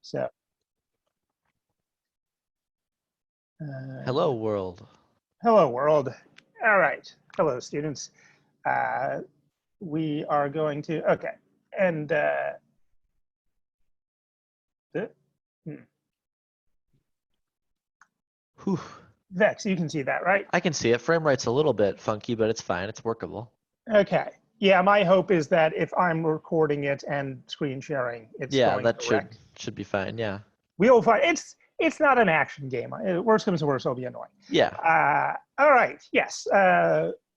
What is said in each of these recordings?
So, Hello, world. hello, world. All right. Hello, students. We are going to, okay. And hmm. Whew. Vex, you can see that, right? I can see it. Frame rate's a little bit funky, but it's fine. It's workable. Okay. Yeah, my hope is that if I'm recording it and screen sharing, it's going that correct. should be fine. Yeah. We'll find it's not an action game. Worst comes to worst, it'll be annoying. Yeah. All right. Yes.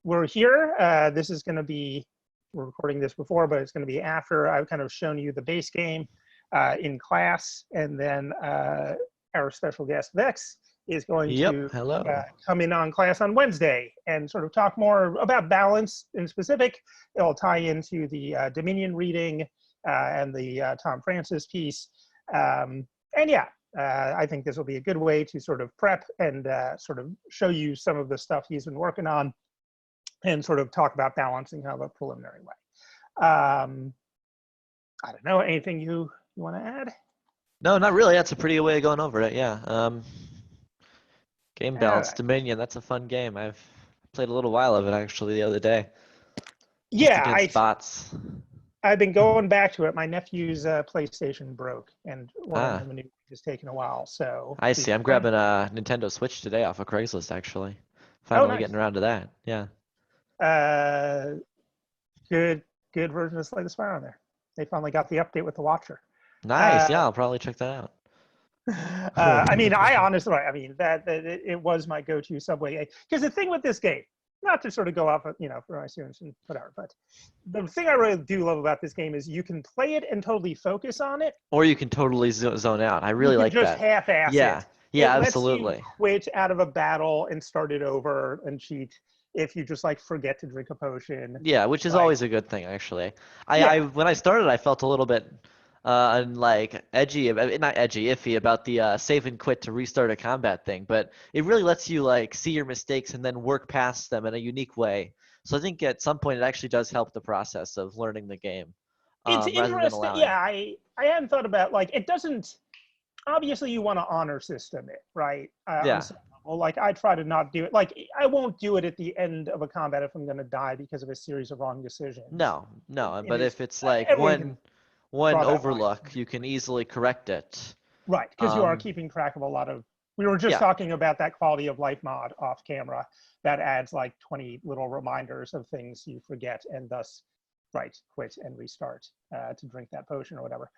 We're here. This is going to be, we're recording this before, but it's going to be after I've kind of shown you the base game in class, and then our special guest Vex is going to Hello. come in on class on Wednesday and sort of talk more about balance in specific. It'll tie into the Dominion reading and the Tom Francis piece. And yeah, I think this will be a good way to sort of prep and sort of show you some of the stuff he's been working on and sort of talk about balancing kind of a preliminary way. I don't know, anything you want to add? No, not really. That's a pretty good way of going over it. Yeah. Game balance, Right. Dominion. That's a fun game. I've played a little while of it actually the other day. Just Yeah, against bots. I've been going back to it. My nephew's PlayStation broke, and ordering him a new has taken a while. So I see. I'm grabbing a Nintendo Switch today off of Craigslist actually. Finally nice. getting around to that. Yeah. Good version of Slay the Spire on there. They finally got the update with the Watcher. Nice. Yeah, I'll probably check that out. I mean, that it was my go-to Subway. Because the thing with this game, not to sort of go off, for my students and whatever, but the thing I really do love about this game is you can play it and totally focus on it, or you can totally zone out. I really like that. Just half-ass it. Yeah, absolutely. Lets you quit out of a battle and start it over and cheat if you just like forget to drink a potion. Yeah, which is always a good thing actually. I when I started, I felt a little bit like iffy about the save and quit to restart a combat thing, but it really lets you like see your mistakes and then work past them in a unique way. So I think at some point it actually does help the process of learning the game. It's interesting. Yeah, I hadn't thought about, like, it doesn't, obviously you want to honor system it, right? Yeah. Well, like I try to not do it. Like I won't do it at the end of a combat if I'm going to die because of a series of wrong decisions. No. But if it's like one overlook, you can easily correct it. Right, because you are keeping track of a lot of. We were just talking about that quality of life mod off camera that adds like 20 little reminders of things you forget and thus, right, quit and restart to drink that potion or whatever.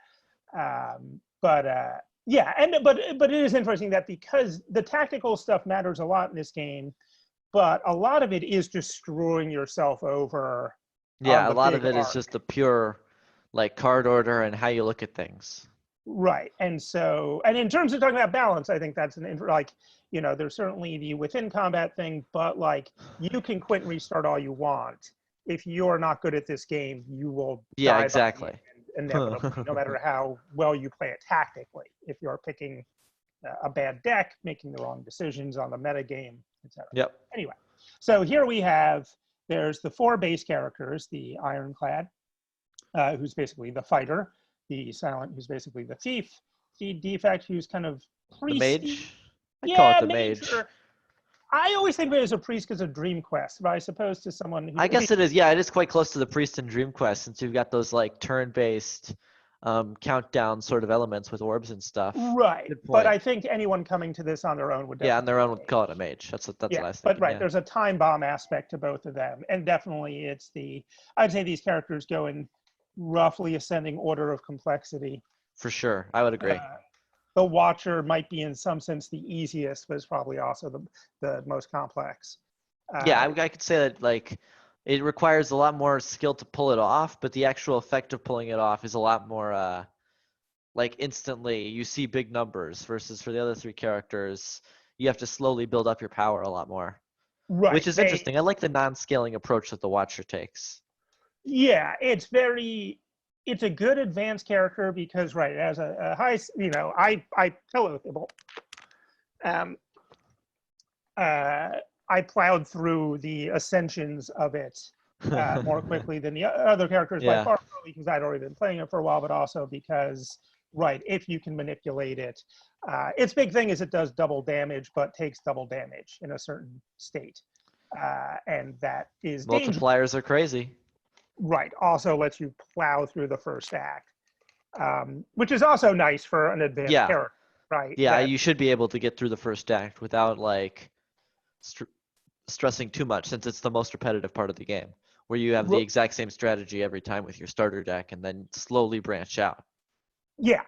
Yeah, but it is interesting that because the tactical stuff matters a lot in this game, but a lot of it is just screwing yourself over. Yeah, a lot of it is just the pure, like, card order and how you look at things. Right, and in terms of talking about balance, I think that's there's certainly the within combat thing, but like you can quit and restart all you want. If you're not good at this game, you will die exactly. Inevitably, no matter how well you play it tactically. If you're picking a bad deck, making the wrong decisions on the meta game, etc. Yep. Anyway, so here there's the 4 base characters: the Ironclad, who's basically the fighter; the Silent, who's basically the thief; the Defect, who's kind of priest. The mage. I call it the mage. I always think of it as a priest because of Dream Quest, but I suppose to someone who... I guess it is. Yeah, it is quite close to the priest in Dream Quest since you've got those like turn-based countdown sort of elements with orbs and stuff. Right, but I think anyone coming to this on their own would on their own would call it a mage. That's what I was thinking. But there's a time bomb aspect to both of them, and definitely I'd say these characters go in roughly ascending order of complexity. For sure, I would agree. The Watcher might be in some sense the easiest, but it's probably also the most complex. I could say that like it requires a lot more skill to pull it off, but the actual effect of pulling it off is a lot more like instantly you see big numbers versus for the other 3 characters, you have to slowly build up your power a lot more. Right. Which is interesting. I like the non-scaling approach that the Watcher takes. Yeah, it's a good advanced character because, right, as a high, hello, Thibble. I plowed through the ascensions of it more quickly than the other characters by far, because I'd already been playing it for a while, but also because right, if you can manipulate it. Its big thing is it does double damage, but takes double damage in a certain state. And that is dangerous. Multipliers are crazy. Right. Also lets you plow through the first act, which is also nice for an advanced Yeah. character, right? Yeah, you should be able to get through the first act without like stressing too much, since it's the most repetitive part of the game, where you have the exact same strategy every time with your starter deck and then slowly branch out. Yeah,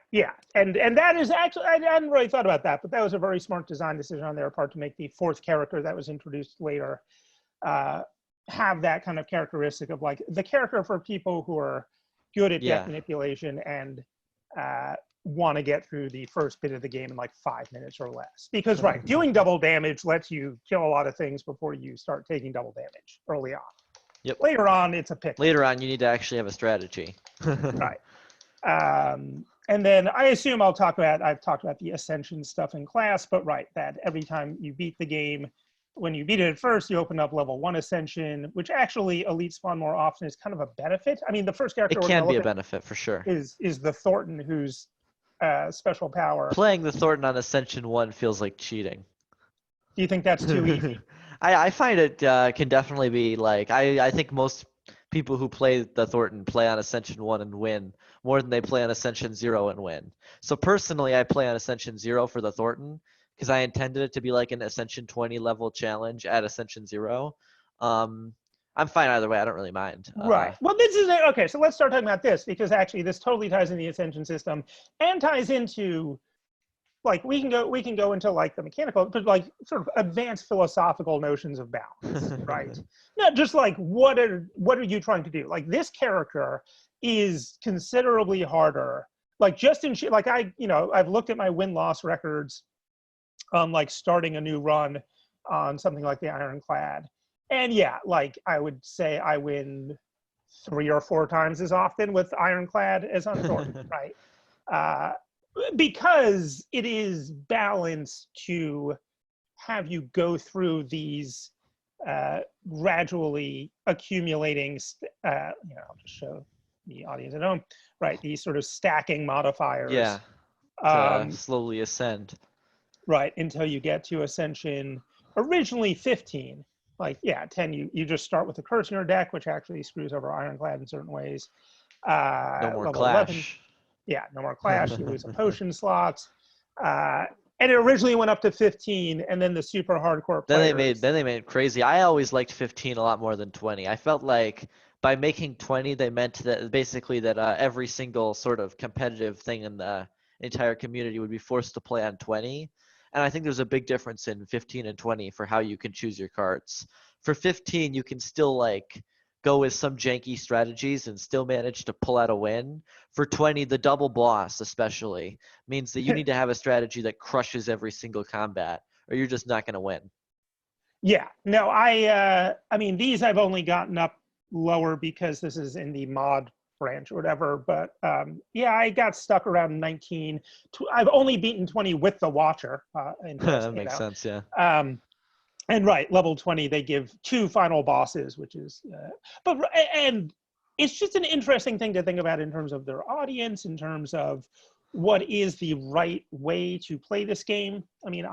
and that is actually, I hadn't really thought about that, but that was a very smart design decision on their part to make the fourth character that was introduced later have that kind of characteristic of like the character for people who are good at deck manipulation and want to get through the first bit of the game in like 5 minutes or less. Because right, doing double damage lets you kill a lot of things before you start taking double damage early on. Yep. Later on, it's a pick. Later on, you need to actually have a strategy. Right. And then I assume I've talked about the Ascension stuff in class, but right, that every time you beat the game, when you beat it at first, you open up level 1 Ascension, which actually elite spawn more often is kind of a benefit. I mean, the first character it can be a benefit for sure. Is the Thornton, whose special power. Playing the Thornton on Ascension 1 feels like cheating. Do you think that's too easy? I find it can definitely be like, I think most people who play the Thornton play on Ascension 1 and win more than they play on Ascension 0 and win. So personally, I play on Ascension 0 for the Thornton because I intended it to be like an Ascension 20 level challenge at Ascension 0. I'm fine either way. I don't really mind. Right. Well, this is okay. So let's start talking about this, because actually this totally ties in the Ascension system and ties into like we can go into like the mechanical, but like sort of advanced philosophical notions of balance, right? Not just like what are you trying to do? Like this character is considerably harder. Like just in like I've looked at my win-loss records on like starting a new run on something like the Ironclad. And yeah, like I would say I win 3 or 4 times as often with Ironclad as on Thornton, right? Because it is balanced to have you go through these gradually accumulating, I'll just show the audience at home, right? These sort of stacking modifiers. Yeah, slowly ascend. Right, until you get to Ascension, originally 15. Like, 10, you just start with a curse in your deck, which actually screws over Ironclad in certain ways. No more level Clash. 11, no more Clash. You lose a potion slot. And it originally went up to 15, and then the super hardcore players. Then they made it crazy. I always liked 15 a lot more than 20. I felt like by making 20, they meant that basically that every single sort of competitive thing in the entire community would be forced to play on 20. And I think there's a big difference in 15 and 20 for how you can choose your cards. For 15, you can still like go with some janky strategies and still manage to pull out a win. For 20, the double boss especially means that you need to have a strategy that crushes every single combat, or you're just not going to win. Yeah, no, I mean, these I've only gotten up lower because this is in the mod branch or whatever, but I got stuck around 19. I've only beaten 20 with the Watcher. That makes sense, yeah. And right, level 20, they give 2 final bosses, which is, and it's just an interesting thing to think about in terms of their audience, in terms of what is the right way to play this game. I mean,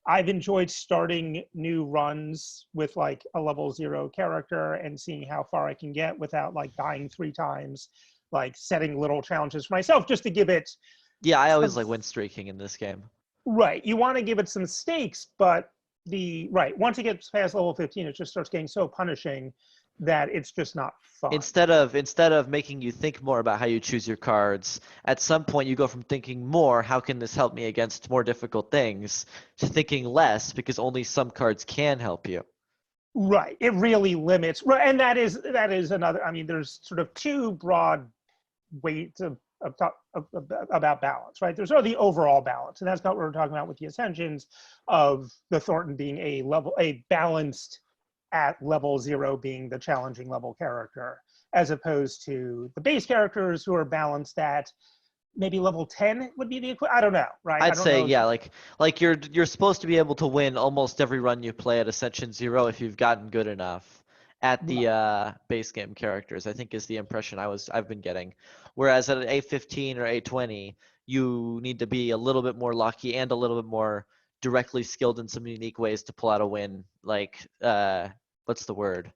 I've enjoyed starting new runs with like a level 0 character and seeing how far I can get without like dying 3 times, like setting little challenges for myself just to give it. Yeah, I always like win streaking in this game. Right, you want to give it some stakes, but once it gets past level 15, it just starts getting so punishing that it's just not fun. Instead of making you think more about how you choose your cards, at some point you go from thinking more, how can this help me against more difficult things, to thinking less because only some cards can help you. Right. It really limits. Right, and that is another. I mean, there's sort of 2 broad ways about balance, right? There's sort of the overall balance, and that's what we're talking about with the Ascensions, of the Thornton being a balanced at level 0 being the challenging level character, as opposed to the base characters who are balanced at maybe level 10 would be the equivalent. I don't know, right? I'd say, like you're supposed to be able to win almost every run you play at Ascension 0 if you've gotten good enough. at the base game characters, I think is the impression I've been getting. Whereas at an A15 or A20, you need to be a little bit more lucky and a little bit more directly skilled in some unique ways to pull out a win. Like, what's the word?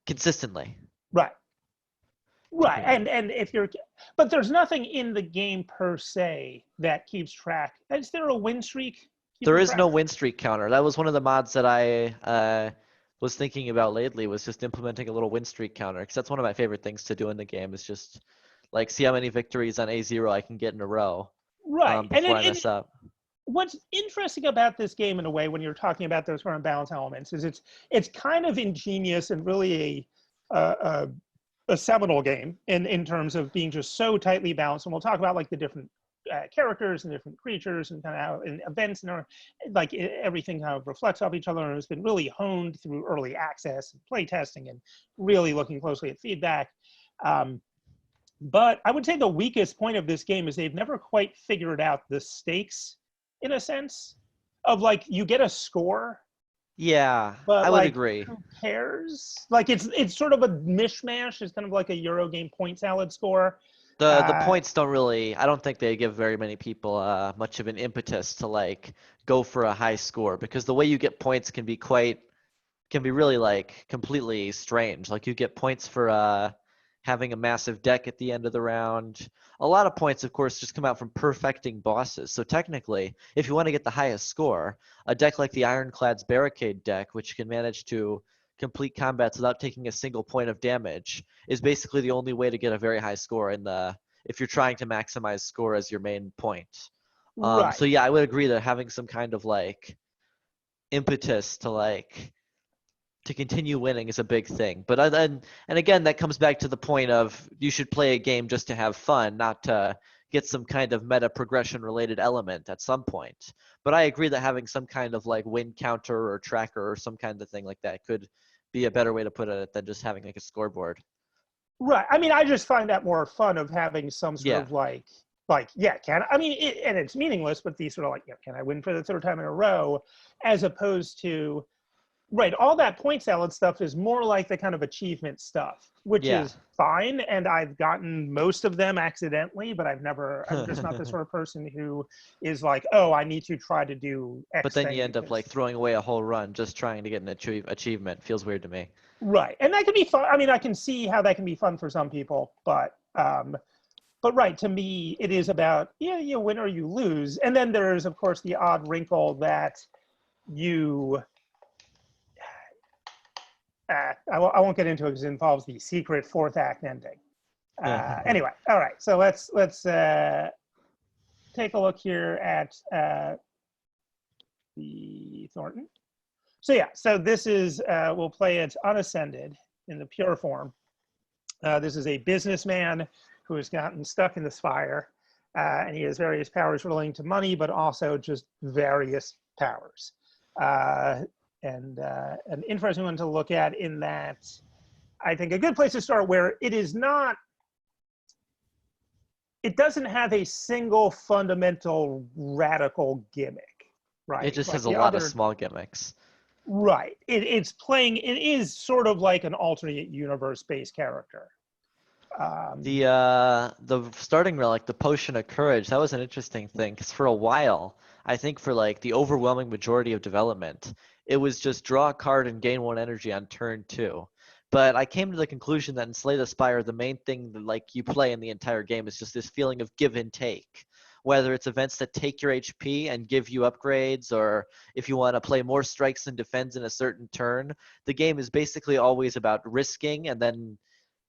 Consistently. Right. Right. And if you're, but there's nothing in the game per se that keeps track. Is there a win streak? There is no win streak counter. That was one of the mods that I was thinking about lately, was just implementing a little win streak counter, because that's one of my favorite things to do in the game, is just like see how many victories on A0 I can get in a row. Right. Before I mess up. What's interesting about this game, in a way, when you're talking about those sort of balance elements, is it's kind of ingenious and really a seminal game in terms of being just so tightly balanced. And we'll talk about like the different characters and different creatures and kind of how and events and like everything kind of reflects off each other, and it's been really honed through early access and play testing and really looking closely at feedback. But I would say the weakest point of this game is they've never quite figured out the stakes, in a sense, of like you get a score. Yeah, but I would like, agree. Who cares? Like it's sort of a mishmash. It's kind of like a Euro game point salad score. The points don't really, I don't think they give very many people much of an impetus to like go for a high score, because the way you get points can be really like completely strange. Like you get points for having a massive deck at the end of the round. A lot of points, of course, just come out from perfecting bosses. So technically, if you want to get the highest score, a deck like the Ironclad's Barricade deck, which can manage to complete combats without taking a single point of damage, is basically the only way to get a very high score if you're trying to maximize score as your main point. Right. So yeah, I would agree that having some kind of like impetus to continue winning is a big thing. But and again, that comes back to the point of you should play a game just to have fun, not to get some kind of meta progression related element at some point. But I agree that having some kind of like win counter or tracker or some kind of thing like that could be a better way to put it than just having like a scoreboard. Right. I mean, I just find that more fun, of having some sort of like yeah, and it's meaningless, but these sort of like, can I win for the third time in a row, as opposed to, right, all that point salad stuff is more like the kind of achievement stuff, which is fine, and I've gotten most of them accidentally, but I'm just not the sort of person who is like, oh, I need to try to do X. But then you end up like throwing away a whole run just trying to get an achievement. Feels weird to me. Right, and that can be fun. I mean, I can see how that can be fun for some people, but right, to me, it is about, you win or you lose. And then there's, of course, the odd wrinkle that you, I won't get into it because it involves the secret fourth act ending. Anyway, all right, so let's take a look here at the Thornton. So yeah, so this is, we'll play it unascended in the pure form. This is a businessman who has gotten stuck in the Spire, and he has various powers relating to money, but also just various powers. And an interesting one to look at, in that I think a good place to start, where it doesn't have a single fundamental radical gimmick, right? It just has a lot of small gimmicks. Right. It is sort of like an alternate universe-based character. The starting relic, the Potion of Courage, that was an interesting thing, because for a while, I think for like the overwhelming majority of development, it was just draw a card and gain 1 energy on turn 2. But I came to the conclusion that in Slay the Spire, the main thing that like you play in the entire game is just this feeling of give and take. Whether it's events that take your HP and give you upgrades, or if you want to play more strikes and defends in a certain turn, the game is basically always about risking, and then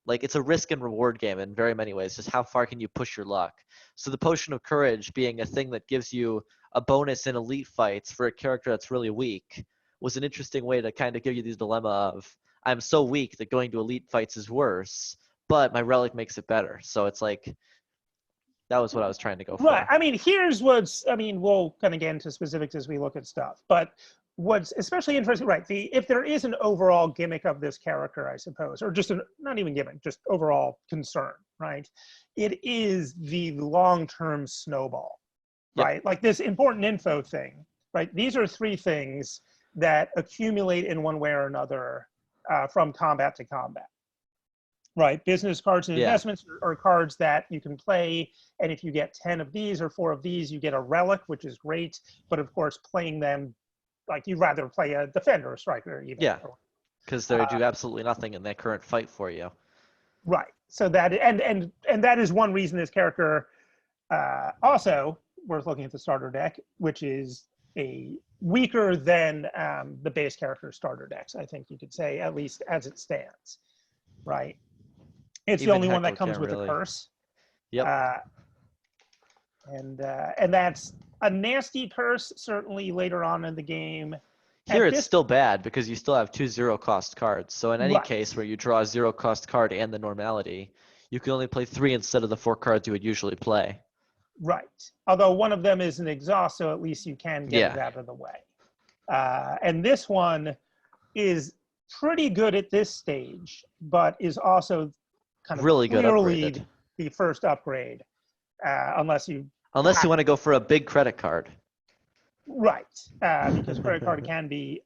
like it's a risk and reward game in very many ways. Just how far can you push your luck? So the Potion of Courage being a thing that gives you a bonus in elite fights for a character that's really weak was an interesting way to kind of give you this dilemma of, I'm so weak that going to elite fights is worse, but my relic makes it better. So it's like, that was what I was trying to go for. Right. I mean, we'll kind of get into specifics as we look at stuff, but what's especially interesting, right, if there is an overall gimmick of this character, I suppose, or just not even gimmick, just overall concern, right, it is the long-term snowball, right? Like this important info thing, right? These are 3 things that accumulate in one way or another from combat to combat. Right, business cards and Yeah. investments are cards that you can play, and if you get 10 of these or 4 of these, you get a relic, which is great. But of course, playing them, like you'd rather play a defender or striker even. Yeah, because they do absolutely nothing in their current fight for you. Right. So that and that is one reason this character also worth looking at the starter deck, which is a weaker than the base character starter decks. I think you could say, at least as it stands. Right. It's Even the only one Heckle that comes can't with really. a curse. Yep. And that's a nasty curse, certainly later on in the game. Here it's still bad because you still have 2 0-cost cards. So in any Right. case where you draw a 0-cost card and the normality, you can only play 3 instead of the 4 cards you would usually play. Right. Although one of them is an exhaust, so at least you can get it Yeah. out of the way. And this one is pretty good at this stage, but is also kind of Really good clearly upgraded. the first upgrade, unless you want to go for a big credit card. right, because credit card can be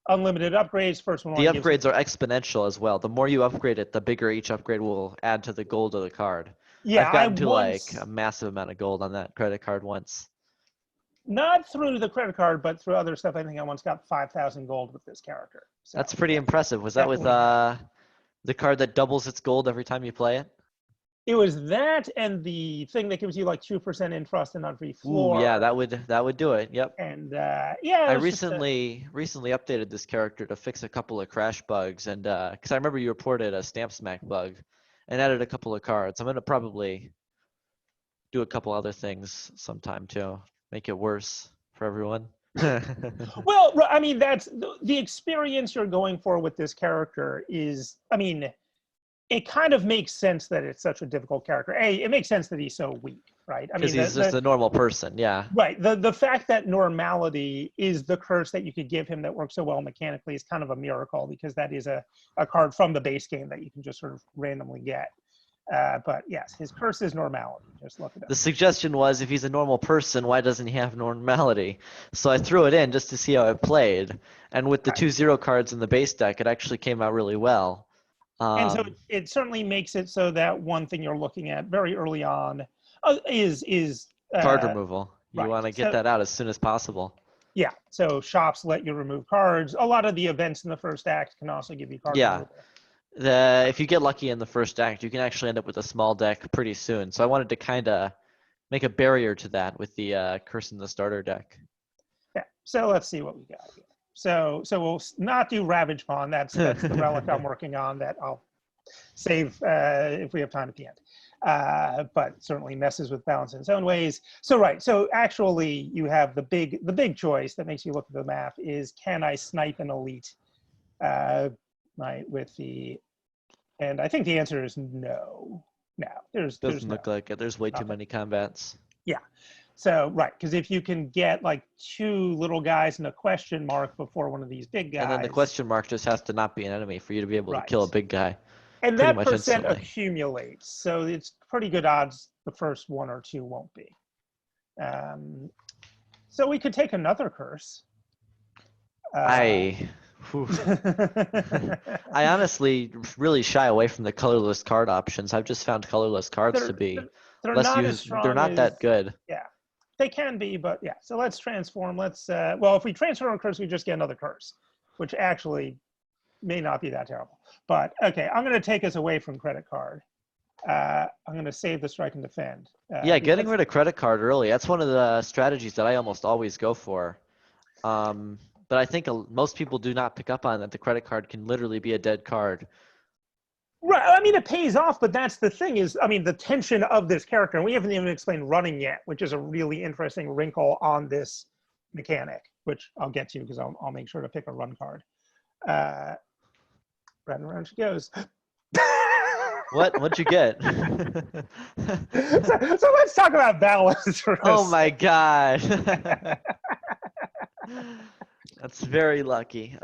unlimited upgrades. First one. The upgrades are exponential as well. The more you upgrade it, the bigger each upgrade will add to the gold of the card. Yeah, I've gotten to like a massive amount of gold on that credit card once. Not through the credit card, but through other stuff. I think I once got 5,000 gold with this character. So, that's pretty impressive. Was that with the card that doubles its gold every time you play it? It was that and the thing that gives you like 2% in trust and on free floor. Ooh, yeah, that would do it. Yep. And yeah, I recently updated this character to fix a couple of crash bugs, and because I remember you reported a stamp smack bug, and added a couple of cards. I'm gonna probably do a couple other things sometime too, make it worse for everyone. Well, I mean, that's the experience you're going for with this character is, I mean, it kind of makes sense that it's such a difficult character. It makes sense that he's so weak, right? I mean, Because he's just a normal person, yeah. Right. The fact that normality is the curse that you could give him that works so well mechanically is kind of a miracle, because that is a card from the base game that you can just sort of randomly get. But yes, his curse is normality. Just look at it. The suggestion was, if he's a normal person, why doesn't he have normality? So I threw it in just to see how it played. And with the 2/0 cards in the base deck, it actually came out really well. And so it certainly makes it so that one thing you're looking at very early on is card removal. You right. want to get that out as soon as possible. Yeah. So shops let you remove cards. A lot of the events in the first act can also give you card removal. If you get lucky in the first act, you can actually end up with a small deck pretty soon. So I wanted to kind of make a barrier to that with the curse in the starter deck. Yeah. So let's see what we got here. So we'll not do Ravage Pawn. That's the relic I'm working on that I'll save if we have time at the end. But certainly messes with balance in its own ways. So right. So actually, you have the big choice that makes you look at the map is, can I snipe an elite? Right, with and I think the answer is no. No, Doesn't look like it. There's way too many combats. Yeah. So right, because if you can get like 2 little guys and a question mark before one of these big guys, and then the question mark just has to not be an enemy for you to be able to kill a big guy. And that percent accumulates, so it's pretty good odds the first 1 or 2 won't be. So we could take another curse. I honestly really shy away from the colorless card options. I've just found colorless cards to be less used. They're not that good. Yeah, they can be, but yeah. So let's transform. Let's well, if we transform a curse, we just get another curse, which actually may not be that terrible. But okay, I'm going to take us away from credit card. I'm going to save the strike and defend. Yeah, getting rid of credit card early. That's one of the strategies that I almost always go for. But I think most people do not pick up on that the credit card can literally be a dead card. Right. I mean, it pays off, but that's the thing is, I mean, the tension of this character, and we haven't even explained running yet, which is a really interesting wrinkle on this mechanic, which I'll get to because I'll make sure to pick a run card. Round and around she goes. What'd you get? so let's talk about balance. Oh my god. That's very lucky.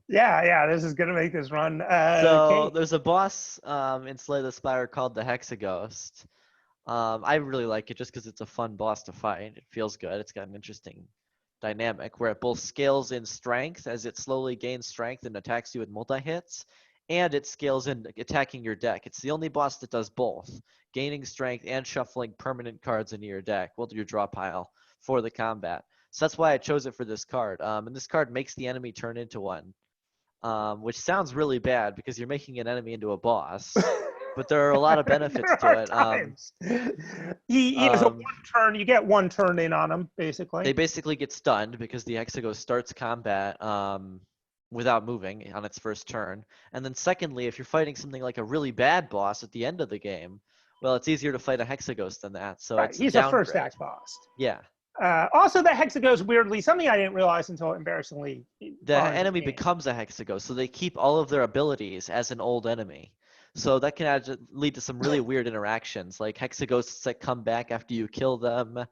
Yeah, this is gonna make this run. So there's a boss in Slay the Spire called the Hexaghost. I really like it just because it's a fun boss to fight. It feels good. It's got an interesting dynamic where it both scales in strength as it slowly gains strength and attacks you with multi-hits, and it scales in attacking your deck. It's the only boss that does both, gaining strength and shuffling permanent cards into your deck, well, your draw pile, for the combat. So that's why I chose it for this card. And this card makes the enemy turn into one, which sounds really bad because you're making an enemy into a boss. But there are a lot of benefits there to are it. times. He has a one turn. You get one turn in on him, basically. They basically get stunned because the Hexaghost starts combat without moving on its first turn. And then secondly, if you're fighting something like a really bad boss at the end of the game, well, it's easier to fight a Hexaghost than that. So Right, it's he's a a downgrade. first act boss. Yeah. Also, the Hexaghost, weirdly, something I didn't realize until embarrassingly The far into enemy game. becomes a Hexaghost, so they keep all of their abilities as an old enemy. So that can lead to some really weird interactions, like Hexaghosts that come back after you kill them,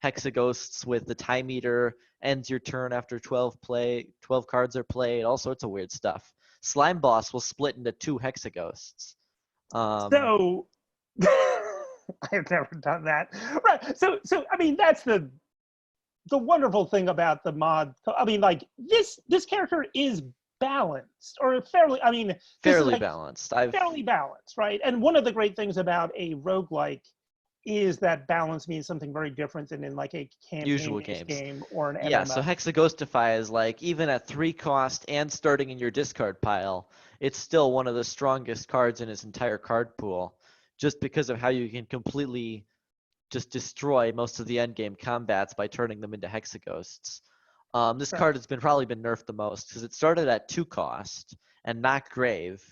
Hexaghosts with the time meter ends your turn after 12 cards are played, all sorts of weird stuff. Slime Boss will split into 2 Hexaghosts. So I've never done that. Right. So I mean, that's the wonderful thing about the mod. I mean, like this character is balanced, or fairly. I mean, fairly like balanced. fairly balanced, right? And one of the great things about a roguelike is that balance means something very different than in like a Usual campaign-based games. game or an Yeah, MMO. so Hexaghostify is like, even at 3 cost and starting in your discard pile, it's still one of the strongest cards in its entire card pool, just because of how you can completely just destroy most of the endgame combats by turning them into Hexaghosts. This Right. card has probably been nerfed the most, because it started at 2 cost and not grave,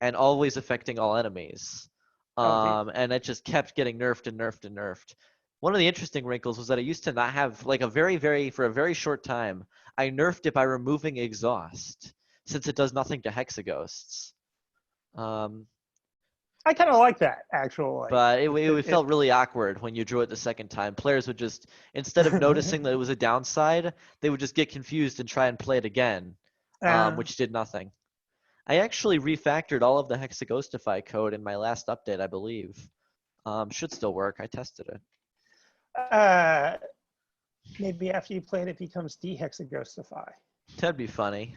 and always affecting all enemies. And it just kept getting nerfed and nerfed and nerfed. One of the interesting wrinkles was that it used to not have, like, for a very short time, I nerfed it by removing exhaust, since it does nothing to Hexaghosts. I kind of like that, actually. But it felt really awkward when you drew it the second time. Players would just, instead of noticing that it was a downside, they would just get confused and try and play it again, which did nothing. I actually refactored all of the Hexaghostify code in my last update, I believe. Should still work. I tested it. Maybe after you play it, it becomes de-Hexaghostify. That'd be funny.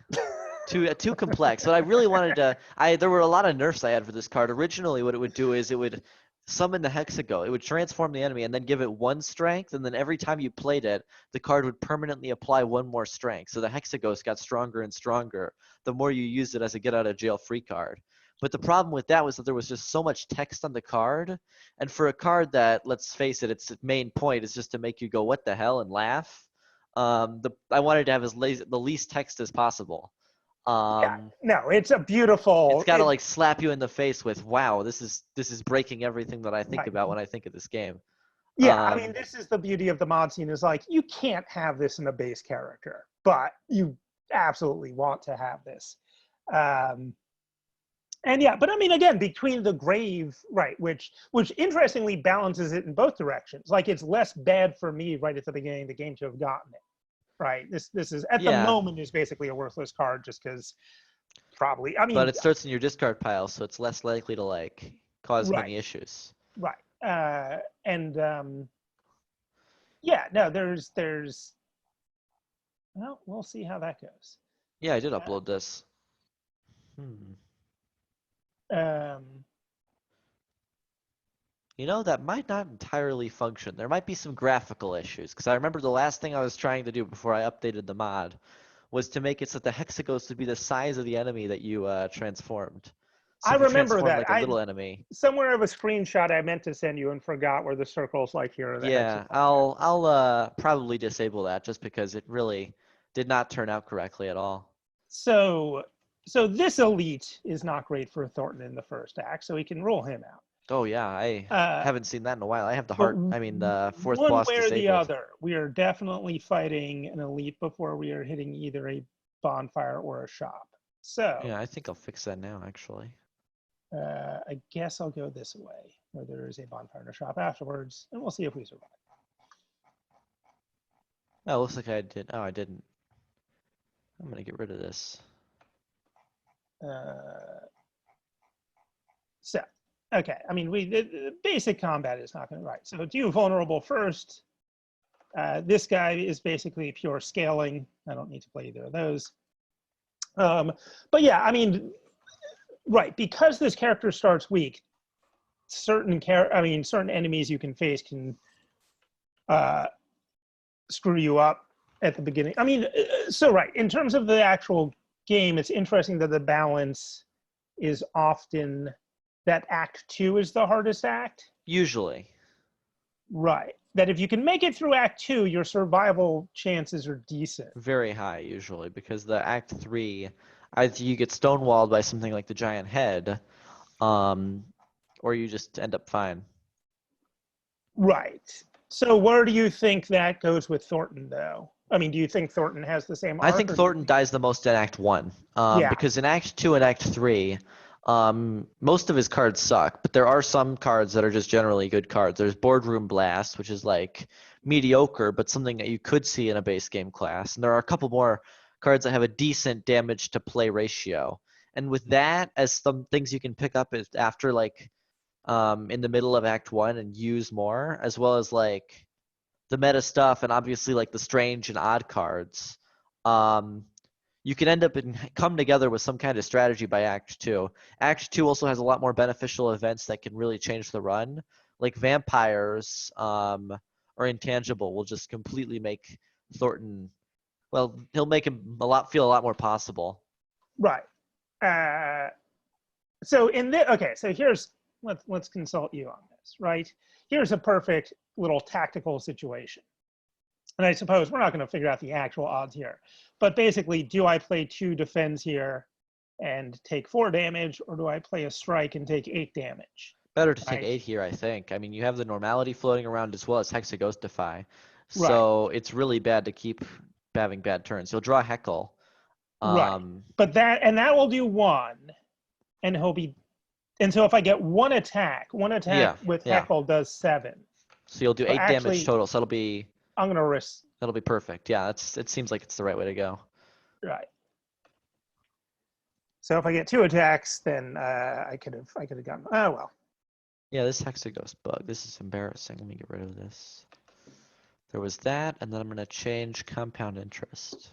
Too complex. But I really wanted to. There were a lot of nerfs I had for this card. Originally, what it would do is it would summon the Hexaghost. It would transform the enemy and then give it 1 strength. And then every time you played it, the card would permanently apply 1 more strength. So the Hexaghost got stronger and stronger the more you used it as a get out of jail free card. But the problem with that was that there was just so much text on the card. And for a card that, let's face it, its main point is just to make you go, what the hell, and laugh. I wanted to have the least text as possible. Yeah, no, it's a beautiful. It's got to like slap you in the face with, wow, this is breaking everything that I think Right. about when I think of this game. Yeah, I mean, this is the beauty of the mod scene, is like, you can't have this in a base character, but you absolutely want to have this. And yeah, but I mean, again, between the grave, right, which interestingly balances it in both directions. Like, it's less bad for me right at the beginning of the game to have gotten it. Right. This is at the moment is basically a worthless card, just because probably. I mean, but it starts in your discard pile, so it's less likely to like cause many issues. Right. Yeah. No. There's. Well, we'll see how that goes. Yeah, I did upload this. You know, that might not entirely function. There might be some graphical issues, because I remember the last thing I was trying to do before I updated the mod was to make it so that the Hexaghost would be the size of the enemy that you transformed. So I remember that. like a little enemy. Somewhere of a screenshot I meant to send you and forgot, where the circles like here are the Yeah, I'll probably disable that, just because it really did not turn out correctly at all. So this elite is not great for Thornton in the first act, so we can rule him out. Oh yeah, I haven't seen that in a while. I have the the 4th boss disabled. One way or the other, we are definitely fighting an elite before we are hitting either a bonfire or a shop. So yeah, I think I'll fix that now, actually. I guess I'll go this way, where there is a bonfire and a shop afterwards, and we'll see if we survive. Oh, it looks like I did. Oh, I didn't. I'm gonna get rid of this. So, okay. I mean, the basic combat is not going to right. So, do you vulnerable first? This guy is basically pure scaling. I don't need to play either of those. But yeah, I mean, right, because this character starts weak, certain enemies you can face can screw you up at the beginning. I mean, so right, in terms of the actual game, it's interesting that the balance is often that Act 2 is the hardest act. Usually. Right. That if you can make it through Act 2, your survival chances are decent. Very high, usually, because the Act 3, either you get stonewalled by something like the giant head, or you just end up fine. Right. So where do you think that goes with Thornton, though? I mean, do you think Thornton has the same arc? I think Thornton dies the most in Act 1. Yeah. Because in Act 2 and Act 3, most of his cards suck, but there are some cards that are just generally good cards. There's Boardroom Blast, which is like mediocre, but something that you could see in a base game class. And there are a couple more cards that have a decent damage to play ratio. And with that, as some things you can pick up after like in the middle of Act 1 and use more, as well as like the meta stuff and obviously like the strange and odd cards, you can end up and come together with some kind of strategy by Act 2. Act 2 also has a lot more beneficial events that can really change the run. Like vampires or intangible will just completely make Thornton, well, he'll make him feel a lot more possible. Right. So in this, okay, so here's, let's consult you on this, right? Here's a perfect little tactical situation. And I suppose we're not going to figure out the actual odds here. But basically, do I play 2 defends here and take 4 damage, or do I play a strike and take 8 damage? Better to take 8 here, I think. I mean, you have the normality floating around as well as Hexaghostify. So it's really bad to keep having bad turns. You'll draw Heckle. Right. But that will do 1. And he'll be, and so if I get one attack with Heckle does 7. So you'll do 8 damage total. So that'll be, I'm gonna risk. That'll be perfect. Yeah, it seems like it's the right way to go. Right. So if I get 2 attacks, then I could have gotten. Oh well. Yeah, this Hexaghost bug. This is embarrassing. Let me get rid of this. There was that, and then I'm gonna change Compound Interest.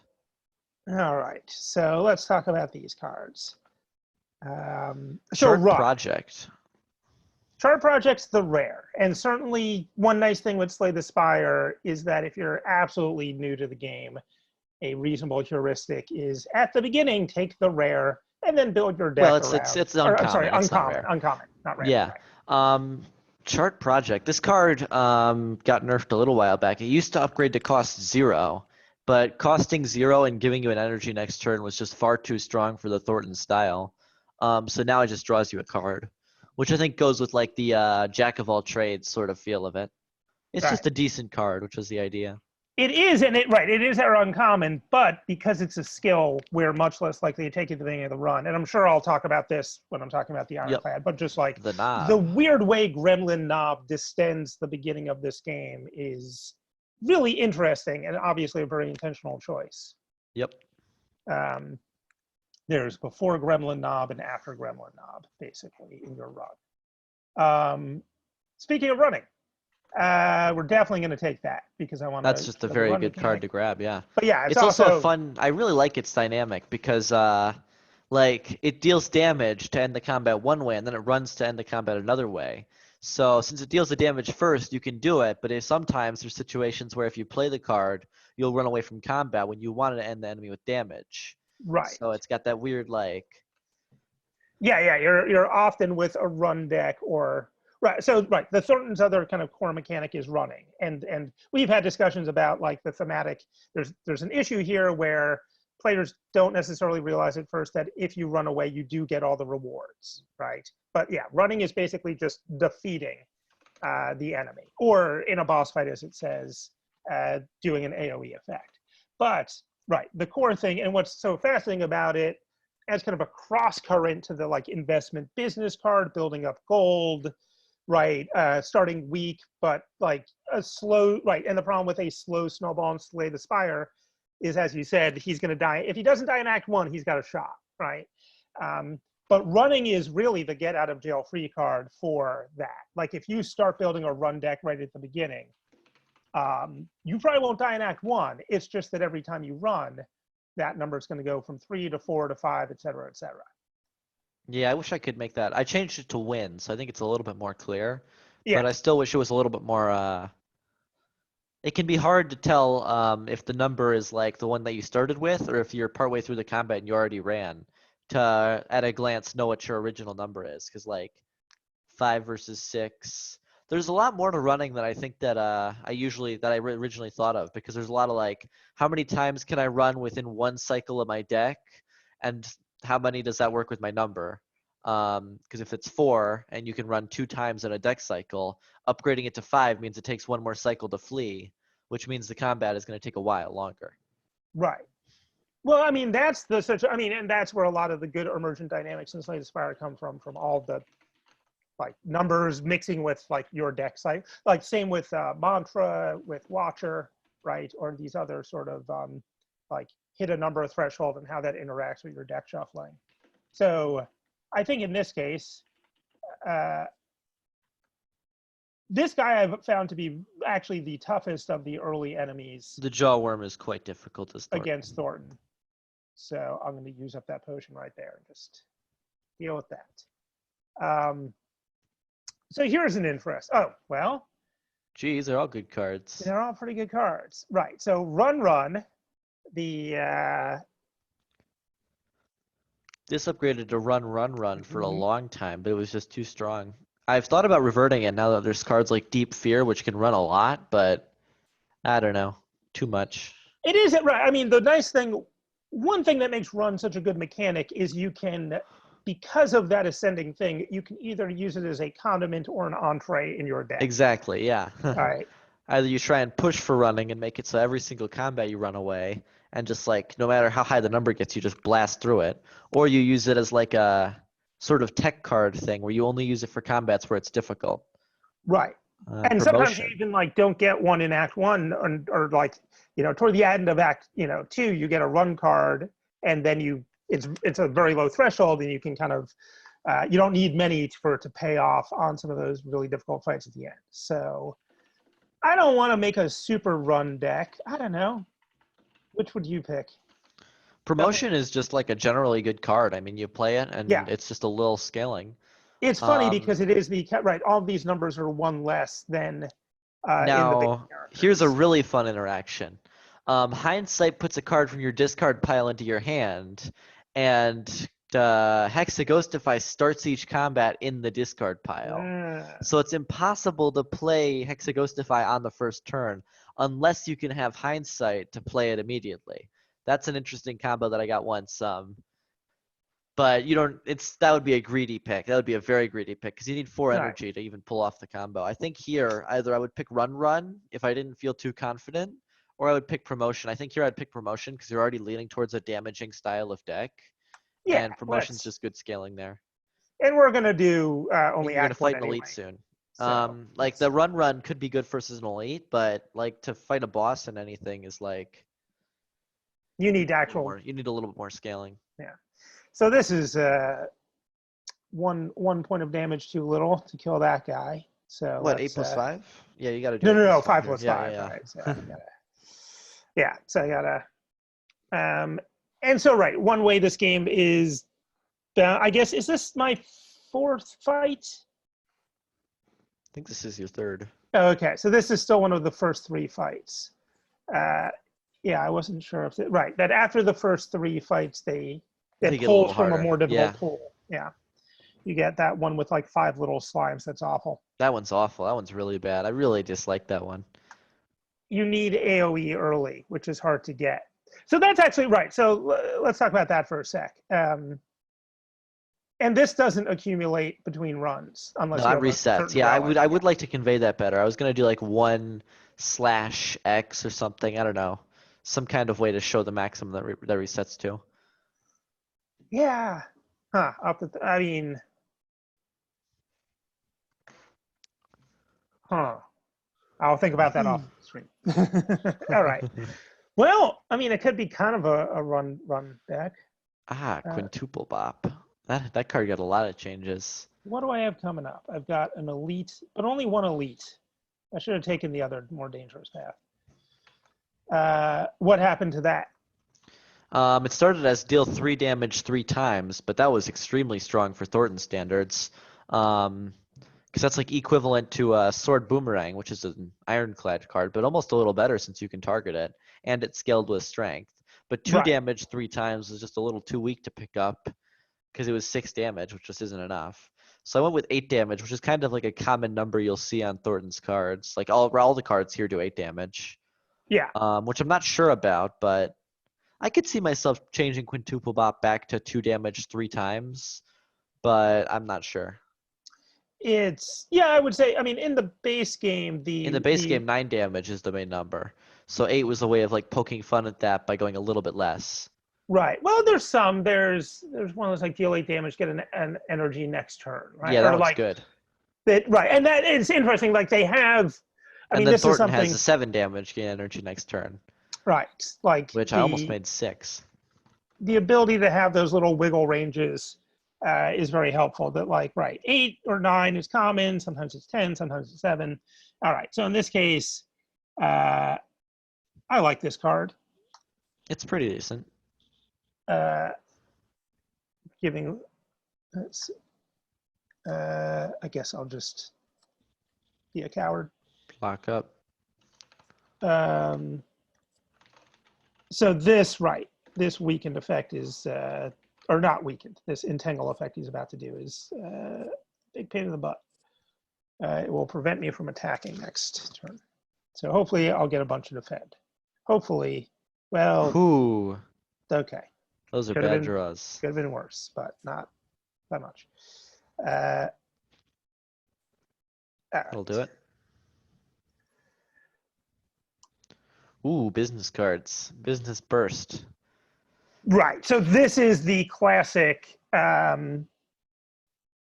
All right. So let's talk about these cards. Chart Project. Chart Project's the rare, and certainly one nice thing with Slay the Spire is that if you're absolutely new to the game, a reasonable heuristic is at the beginning take the rare and then build your deck well, around. It's uncommon. I'm sorry, it's uncommon, not rare. Yeah. Right. Chart Project. This card got nerfed a little while back. It used to upgrade to cost 0, but costing 0 and giving you an energy next turn was just far too strong for the Thornton style. So now it just draws you a card, which I think goes with like the Jack of all trades sort of feel of it. It's just a decent card, which was the idea. It is, and it is our uncommon, but because it's a skill, we're much less likely to take it at the beginning of the run. And I'm sure I'll talk about this when I'm talking about the Ironclad, but just like the weird way Gremlin Knob distends the beginning of this game is really interesting and obviously a very intentional choice. Yep. There's before Gremlin Knob and after Gremlin Knob, basically, in your run. Speaking of running, we're definitely going to take that because I want to. That's just a very good card to grab, yeah. But yeah, it's also fun. I really like its dynamic because, like, it deals damage to end the combat one way, and then it runs to end the combat another way. So since it deals the damage first, you can do it. But sometimes there's situations where if you play the card, you'll run away from combat when you wanted to end the enemy with damage. Right. So it's got that weird like. Yeah. You're often with a run deck or right. So the Thornton's other kind of core mechanic is running, and we've had discussions about like the thematic. There's an issue here where players don't necessarily realize at first that if you run away, you do get all the rewards, right? But yeah, running is basically just defeating the enemy, or in a boss fight, as it says, doing an AoE effect. But right, the core thing, and what's so fascinating about it, as kind of a cross current to the like investment business card, building up gold, right? Starting weak, but like a slow, right? And the problem with a slow snowball and Slay the Spire is, as you said, he's going to die. If he doesn't die in Act 1, he's got a shot, right? But running is really the get out of jail free card for that. Like if you start building a run deck right at the beginning, you probably won't die in Act 1. It's just that every time you run, that number is going to go from 3 to 4 to 5, et cetera, et cetera. Yeah, I wish I could make that. I changed it to win, so I think it's a little bit more clear. Yeah. But I still wish it was a little bit more. It can be hard to tell if the number is like the one that you started with, or if you're partway through the combat and you already ran, to at a glance know what your original number is. Because like 5 versus 6, there's a lot more to running than I think that I originally thought of. Because there's a lot of like, how many times can I run within one cycle of my deck, and how many does that work with my number? Because if it's 4 and you can run 2 times in a deck cycle, upgrading it to 5 means it takes 1 more cycle to flee, which means the combat is going to take a while longer. Right. Well, I mean, and that's where a lot of the good emergent dynamics in Slay the Spire come from all the like numbers mixing with like your deck site. Like same with Mantra, with Watcher, right? Or these other sort of like hit a number threshold and how that interacts with your deck shuffling. So I think in this case, this guy I've found to be actually the toughest of the early enemies. The Jawworm is quite difficult against Thornton. So I'm going to use up that potion right there and just deal with that. So here's an interest. Oh, well. Geez, they're all good cards. They're all pretty good cards. Right. So run. This upgraded to run for a long time, but it was just too strong. I've thought about reverting it now that there's cards like Deep Fear, which can run a lot, but I don't know. Too much. It is, right. I mean, the nice thing, one thing that makes run such a good mechanic is you can, because of that ascending thing, you can either use it as a condiment or an entree in your deck. Exactly, yeah. All right. Either you try and push for running and make it so every single combat you run away, and just like, no matter how high the number gets, you just blast through it. Or you use it as like a sort of tech card thing where you only use it for combats where it's difficult. Right. And sometimes you even like don't get one in Act 1 or like, toward the end of Act, 2, you get a run card and then it's a very low threshold and you can kind of, you don't need many for it to pay off on some of those really difficult fights at the end. So I don't want to make a super run deck. I don't know. Which would you pick? Promotion is just like a generally good card. I mean, you play it and it's just a little scaling. It's funny because it is right. All of these numbers are one less than now, in the big characters. Here's a really fun interaction. Hindsight puts a card from your discard pile into your hand, and Hexaghostify starts each combat in the discard pile. So it's impossible to play Hexaghostify on the first turn unless you can have Hindsight to play it immediately. That's an interesting combo that I got once. But you don't. That would be a greedy pick. That would be a very greedy pick because you need 4 energy to even pull off the combo. I think here either I would pick run if I didn't feel too confident, or I would pick promotion. I think here I'd pick promotion because you're already leaning towards a damaging style of deck. Yeah, and promotion's just good scaling there. And we're gonna do only you're Act gonna fight 1 an anyway. elite soon. Like the run could be good versus an elite, but like to fight a boss in anything is like you need you need a little bit more scaling. Yeah. So this is one point of damage too little to kill that guy. So what, 8 + 5? Yeah, you gotta do no 5 + 5. Yeah. Right. So I gotta and so right, one way this game is I guess, is this my 4th fight? I think this is your 3rd. Okay, so this is still one of the first 3 fights. Yeah, I wasn't sure if that after the first 3 fights they pull from a more difficult pool. Yeah. You get that one with like 5 little slimes. That's awful. That one's awful. That one's really bad. I really dislike that one. You need AoE early, which is hard to get. So that's actually right. So let's talk about that for a sec. And this doesn't accumulate between runs unless you have resets. Yeah, I would like to convey that better. I was gonna do like 1/X or something. I don't know, some kind of way to show the maximum that resets to. Yeah. Huh. I mean. Huh. I'll think about that off the screen. All right. Well, I mean, it could be kind of a run deck. Quintuple Bop. That card got a lot of changes. What do I have coming up? I've got an elite, but only one elite. I should have taken the other more dangerous path. What happened to that? It started as deal 3 damage 3 times, but that was extremely strong for Thornton standards. Because that's like equivalent to a Sword Boomerang, which is an Ironclad card, but almost a little better since you can target it, and it's scaled with strength. But 2 Right. damage 3 times is just a little too weak to pick up because it was 6 damage, which just isn't enough. So I went with 8 damage, which is kind of like a common number you'll see on Thornton's cards. Like all the cards here do 8 damage, Yeah. which I'm not sure about, but I could see myself changing Quintuple Bop back to 2 damage 3 times, but I'm not sure. I would say, I mean, in the base game, In the base game, 9 damage is the main number. So 8 was a way of like poking fun at that by going a little bit less. right. Well, there's one that's like deal 8 damage, get an energy next turn, right? Yeah, that Or one's like good. that, right? And that it's interesting. Like they have, I And mean, then this is Thornton something, has a 7 damage gain energy next turn, right? Like which I almost made 6. the ability to have those little wiggle ranges is very helpful. That like, right, 8 or 9 is common. Sometimes it's 10, sometimes it's 7. All right. So in this case, I like this card. It's pretty decent. Giving, I guess I'll just be a coward. Lock up. So this, right, this weakened effect is, or not weakened, this entangle effect he's about to do is big pain in the butt. It will prevent me from attacking next turn. So hopefully I'll get a bunch of defend. Hopefully, well, Ooh, okay. those are Could have bad been- draws. Could have been worse, but not that much. That'll do it. Ooh, business cards. Business burst. Right. So this is the classic,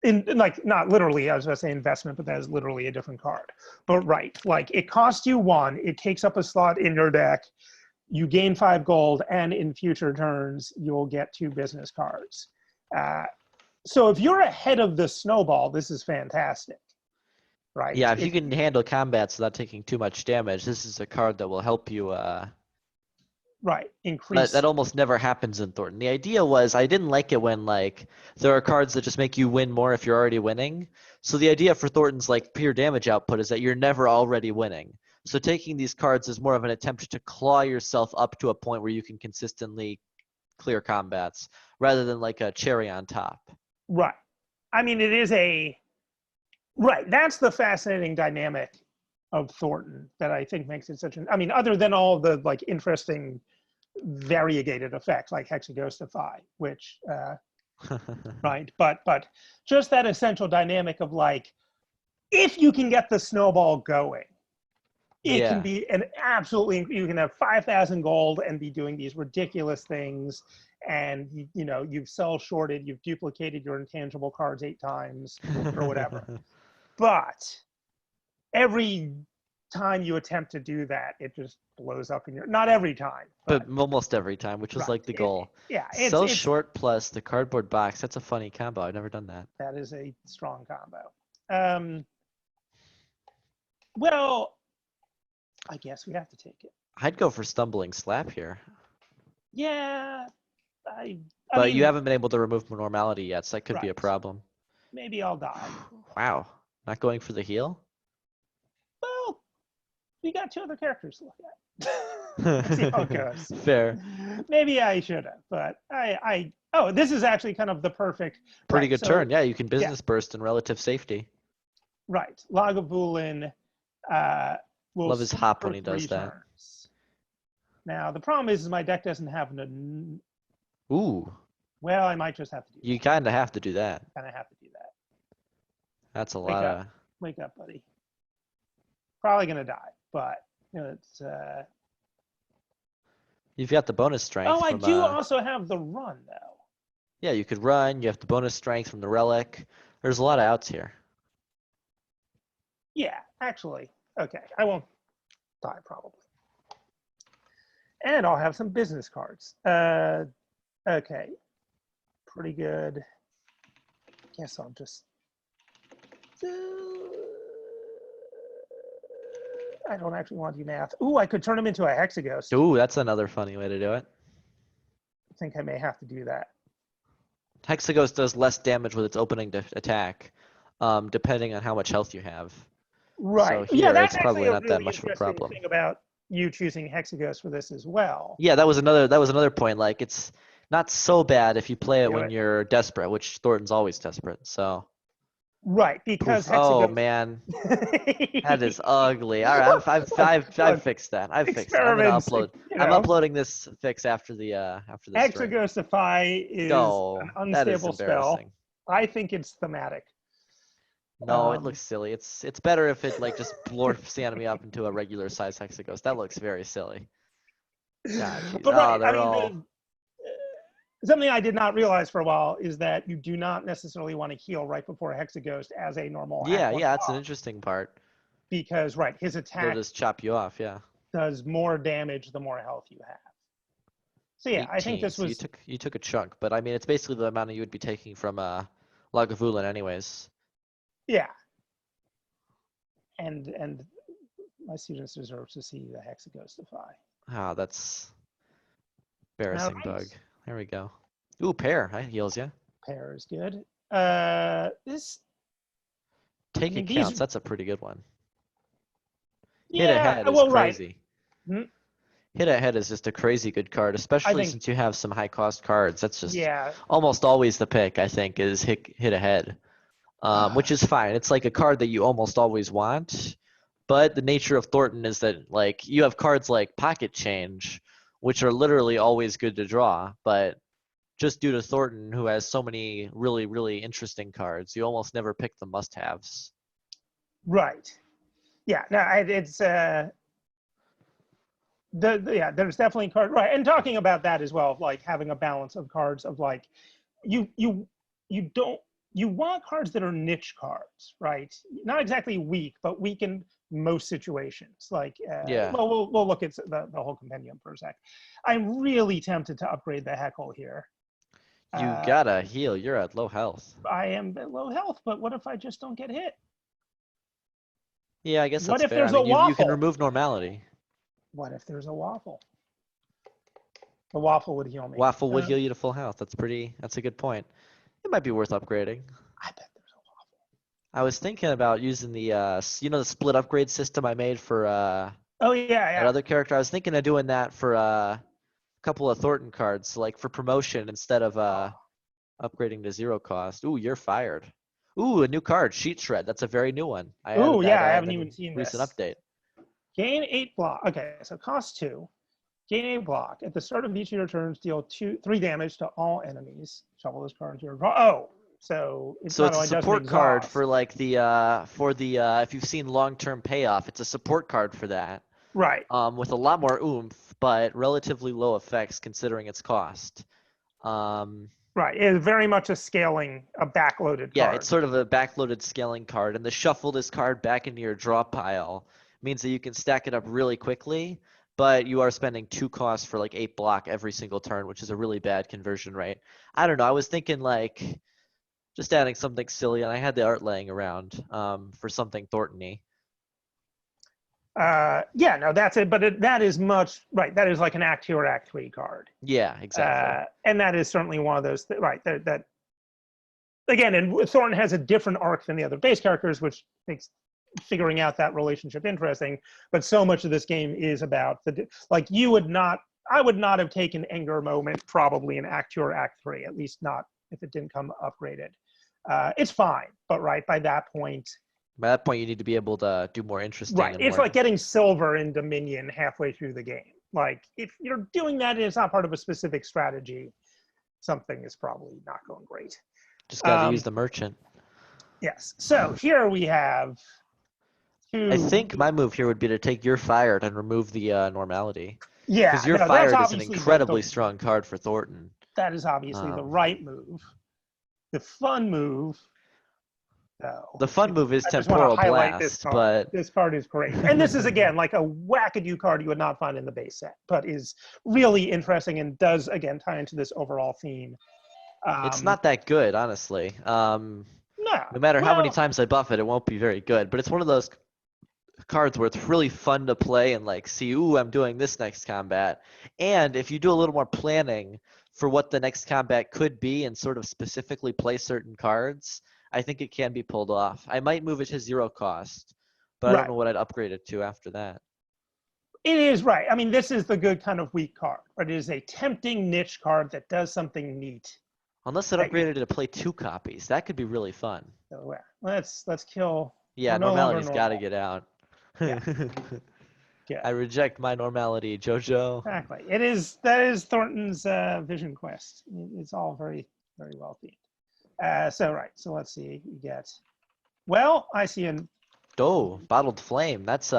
in like not literally, I was going to say investment, but that is literally a different card. But right, like it costs you 1, it takes up a slot in your deck, you gain 5 gold, and in future turns you'll get 2 business cards. So if you're ahead of the snowball, this is fantastic. Right. Yeah, if you can handle combats without taking too much damage, this is a card that will help you. Right. Increase. That almost never happens in Thornton. The idea was I didn't like it when like there are cards that just make you win more if you're already winning. So the idea for Thornton's like pure damage output is that you're never already winning. So taking these cards is more of an attempt to claw yourself up to a point where you can consistently clear combats rather than like a cherry on top. Right. I mean, it is a right. That's the fascinating dynamic of Thornton that I think makes it such an. I mean, other than all the like interesting variegated effects like Hexaghostify, which right, but just that essential dynamic of like, if you can get the snowball going, it can be an absolutely. You can have 5,000 gold and be doing these ridiculous things. And you know you've sell shorted, you've duplicated your intangible cards 8 times or whatever. But every time you attempt to do that, it just blows up in your. Not every time, but almost every time, which was like the goal. Sell short plus the cardboard box. That's a funny combo. I've never done that. That is a strong combo. Well, I guess we have to take it. I'd go for Stumbling Slap here. Yeah. But mean, you haven't been able to remove normality yet, so that could be a problem. Maybe I'll die. Wow. Not going for the heal? Well, we got 2 other characters to look at. Let's see how it goes. Fair. Maybe I should have, but oh, this is actually kind of the perfect. Pretty good turn. Yeah, you can business burst in relative safety. Right. Lagavulin will love his hop when he does that. Turns. Now, the problem is my deck doesn't have an. Ooh. Well, I might just have to do that. You kind of have to do that. Kind of have to do that. That's a lot of. Wake up, buddy. Probably going to die, but you know, it's. You've got the bonus strength. Oh, I do also have the run, though. Yeah, you could run. You have the bonus strength from the relic. There's a lot of outs here. Yeah, actually. Okay, I won't die, probably. And I'll have some business cards. Okay. Pretty good. Guess I'll just. I don't actually want to do math. Ooh, I could turn him into a Hexaghost. Ooh, that's another funny way to do it. I think I may have to do that. Hexaghost does less damage with its opening attack, depending on how much health you have. Right. So here, that's it's probably actually not a that really much of a interesting problem. thing about you choosing Hexaghost for this as well. Yeah, that was another point. Like, it's not so bad if you play it Do when it. you're desperate, which Thornton's always desperate. So, Right, because poof. Oh Hexaghost. man, that is ugly. All right, I've Look, fixed that. I've fixed it. I'm gonna experiments, upload. you I'm know. uploading this fix after the stream. Hexaghostify is an Oh, that is unstable spell. embarrassing. I think it's thematic. No, it looks silly. It's better if it like just blorps the enemy up into a regular size Hexaghost. That looks very silly. God, jeez. But Oh, right, I they're all. mean, something I did not realize for a while is that you do not necessarily want to heal right before Hexaghost as a normal Yeah, Act 1 yeah, that's an buff, interesting part. because right, his They'll attack just chop you off. Yeah. does more damage the more health you have. So yeah, I think 18. this So was you took a chunk, but I mean it's basically the amount you would be taking from Lagavulin anyways. yeah, and my students deserve to see the Hexaghostify. Ah, that's All embarrassing right, bug. There we go. Ooh, pair. That heals you. pair is good. This Take it these counts. That's a pretty good one. Hit yeah, ahead is well right. crazy. Hmm. Hit ahead is just a crazy good card, I especially think since you have some high cost cards. That's just yeah. almost always the pick, I think, is hit ahead, which is fine. It's like a card that you almost always want, but the nature of Thornton is that like you have cards like Pocket Change, which are literally always good to draw, but just due to Thornton, who has so many really, really interesting cards, you almost never pick the must-haves. Right. Yeah. No, it's yeah. There's definitely card right, and talking about that as well, like having a balance of cards of like you don't you want cards that are niche cards, right? Not exactly weak, but weak in most situations. Like, Yeah. well, we'll look at the whole compendium for a sec. I'm really tempted to upgrade the Heckle here. You gotta heal. You're at low health. I am at low health, but what if I just don't get hit? Yeah, I guess What that's if fair. I there's a mean, you can waffle? remove normality. What if there's a waffle? The waffle would heal me. Waffle would heal you to full health. That's a good point. It might be worth upgrading. I bet there's a waffle. I was thinking about using the the split upgrade system I made for Oh yeah, that yeah. other character. I was thinking of doing that for a couple of Thornton cards, like for promotion instead of upgrading to 0 cost. Ooh, you're fired. Ooh, a new card, Sheet Shred. That's a very new one. I added Ooh, yeah, I that in haven't the even seen recent this. update. Gain 8 block. Okay, so cost 2. Gain 8 block. At the start of each of your turns, deal 3 damage to all enemies. Shuffle this card into your draw. Oh, so it's So not it's a only doesn't support card exhaust. for like the if you've seen long-term payoff, it's a support card for that. Right. With a lot more oomph, but relatively low effects considering its cost. Right. It's very much a scaling, a backloaded Yeah, card. it's sort of a backloaded scaling card, and the shuffle this card back into your draw pile means that you can stack it up really quickly, but you are spending 2 costs for like 8 block every single turn, which is a really bad conversion rate. I don't know. I was thinking like just adding something silly, and I had the art laying around for something Thornton-y. Yeah, no, that's it. But that is much right. That is like an Act 2 or Act 3 card. Yeah, exactly. And that is certainly one of those. Right. That again, and Thornton has a different arc than the other base characters, which makes figuring out that relationship interesting. But so much of this game is about like I would not have taken Anger Moment probably in Act 2 or Act 3, at least not if it didn't come upgraded. It's fine, but right by that point. By that point, you need to be able to do more interesting. Right, and it's more... like getting silver in Dominion halfway through the game. Like if you're doing that and it's not part of a specific strategy, something is probably not going great. Just got to use the merchant. Yes. So here we have two. I think my move here would be to take You're Fired and remove the normality. Yeah, because You're Fired is an incredibly strong card for Thornton. That is obviously the right move. The fun move, though. The fun move is I Temporal Blast, this card. but this card is great. And this is again like a wackadoo card you would not find in the base set, but is really interesting and does again tie into this overall theme. It's not that good, honestly. No matter how many times I buff it, it won't be very good. But it's one of those cards where it's really fun to play and like see, ooh, I'm doing this next combat. And if you do a little more planning for what the next combat could be and sort of specifically play certain cards, I think it can be pulled off. I might move it to 0 cost, but I don't Right. know what I'd upgrade it to after that. It is right. I mean, this is the good kind of weak card, but it is a tempting niche card that does something neat. Unless it That you, upgraded it to play 2 copies. That could be really fun. so, let's kill. Yeah, We're no longer normality's got to normal. get out. Yeah. Yeah. I reject my normality, Jojo. Exactly. That is Thornton's Vision Quest. It's all very very well themed. So right. So let's see. We get. Well, I see an. Oh, bottled flame. That's Do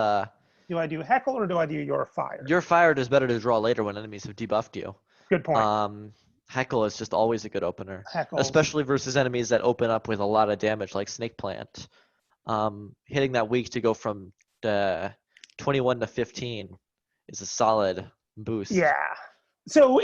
I do Heckle or do I do Your Fire? Your fired is better to draw later when enemies have debuffed you. Good point. Heckle is just always a good opener, Heckles. especially versus enemies that open up with a lot of damage, like Snake Plant. Hitting that weak to go from 21 to 15 is a solid boost. Yeah. So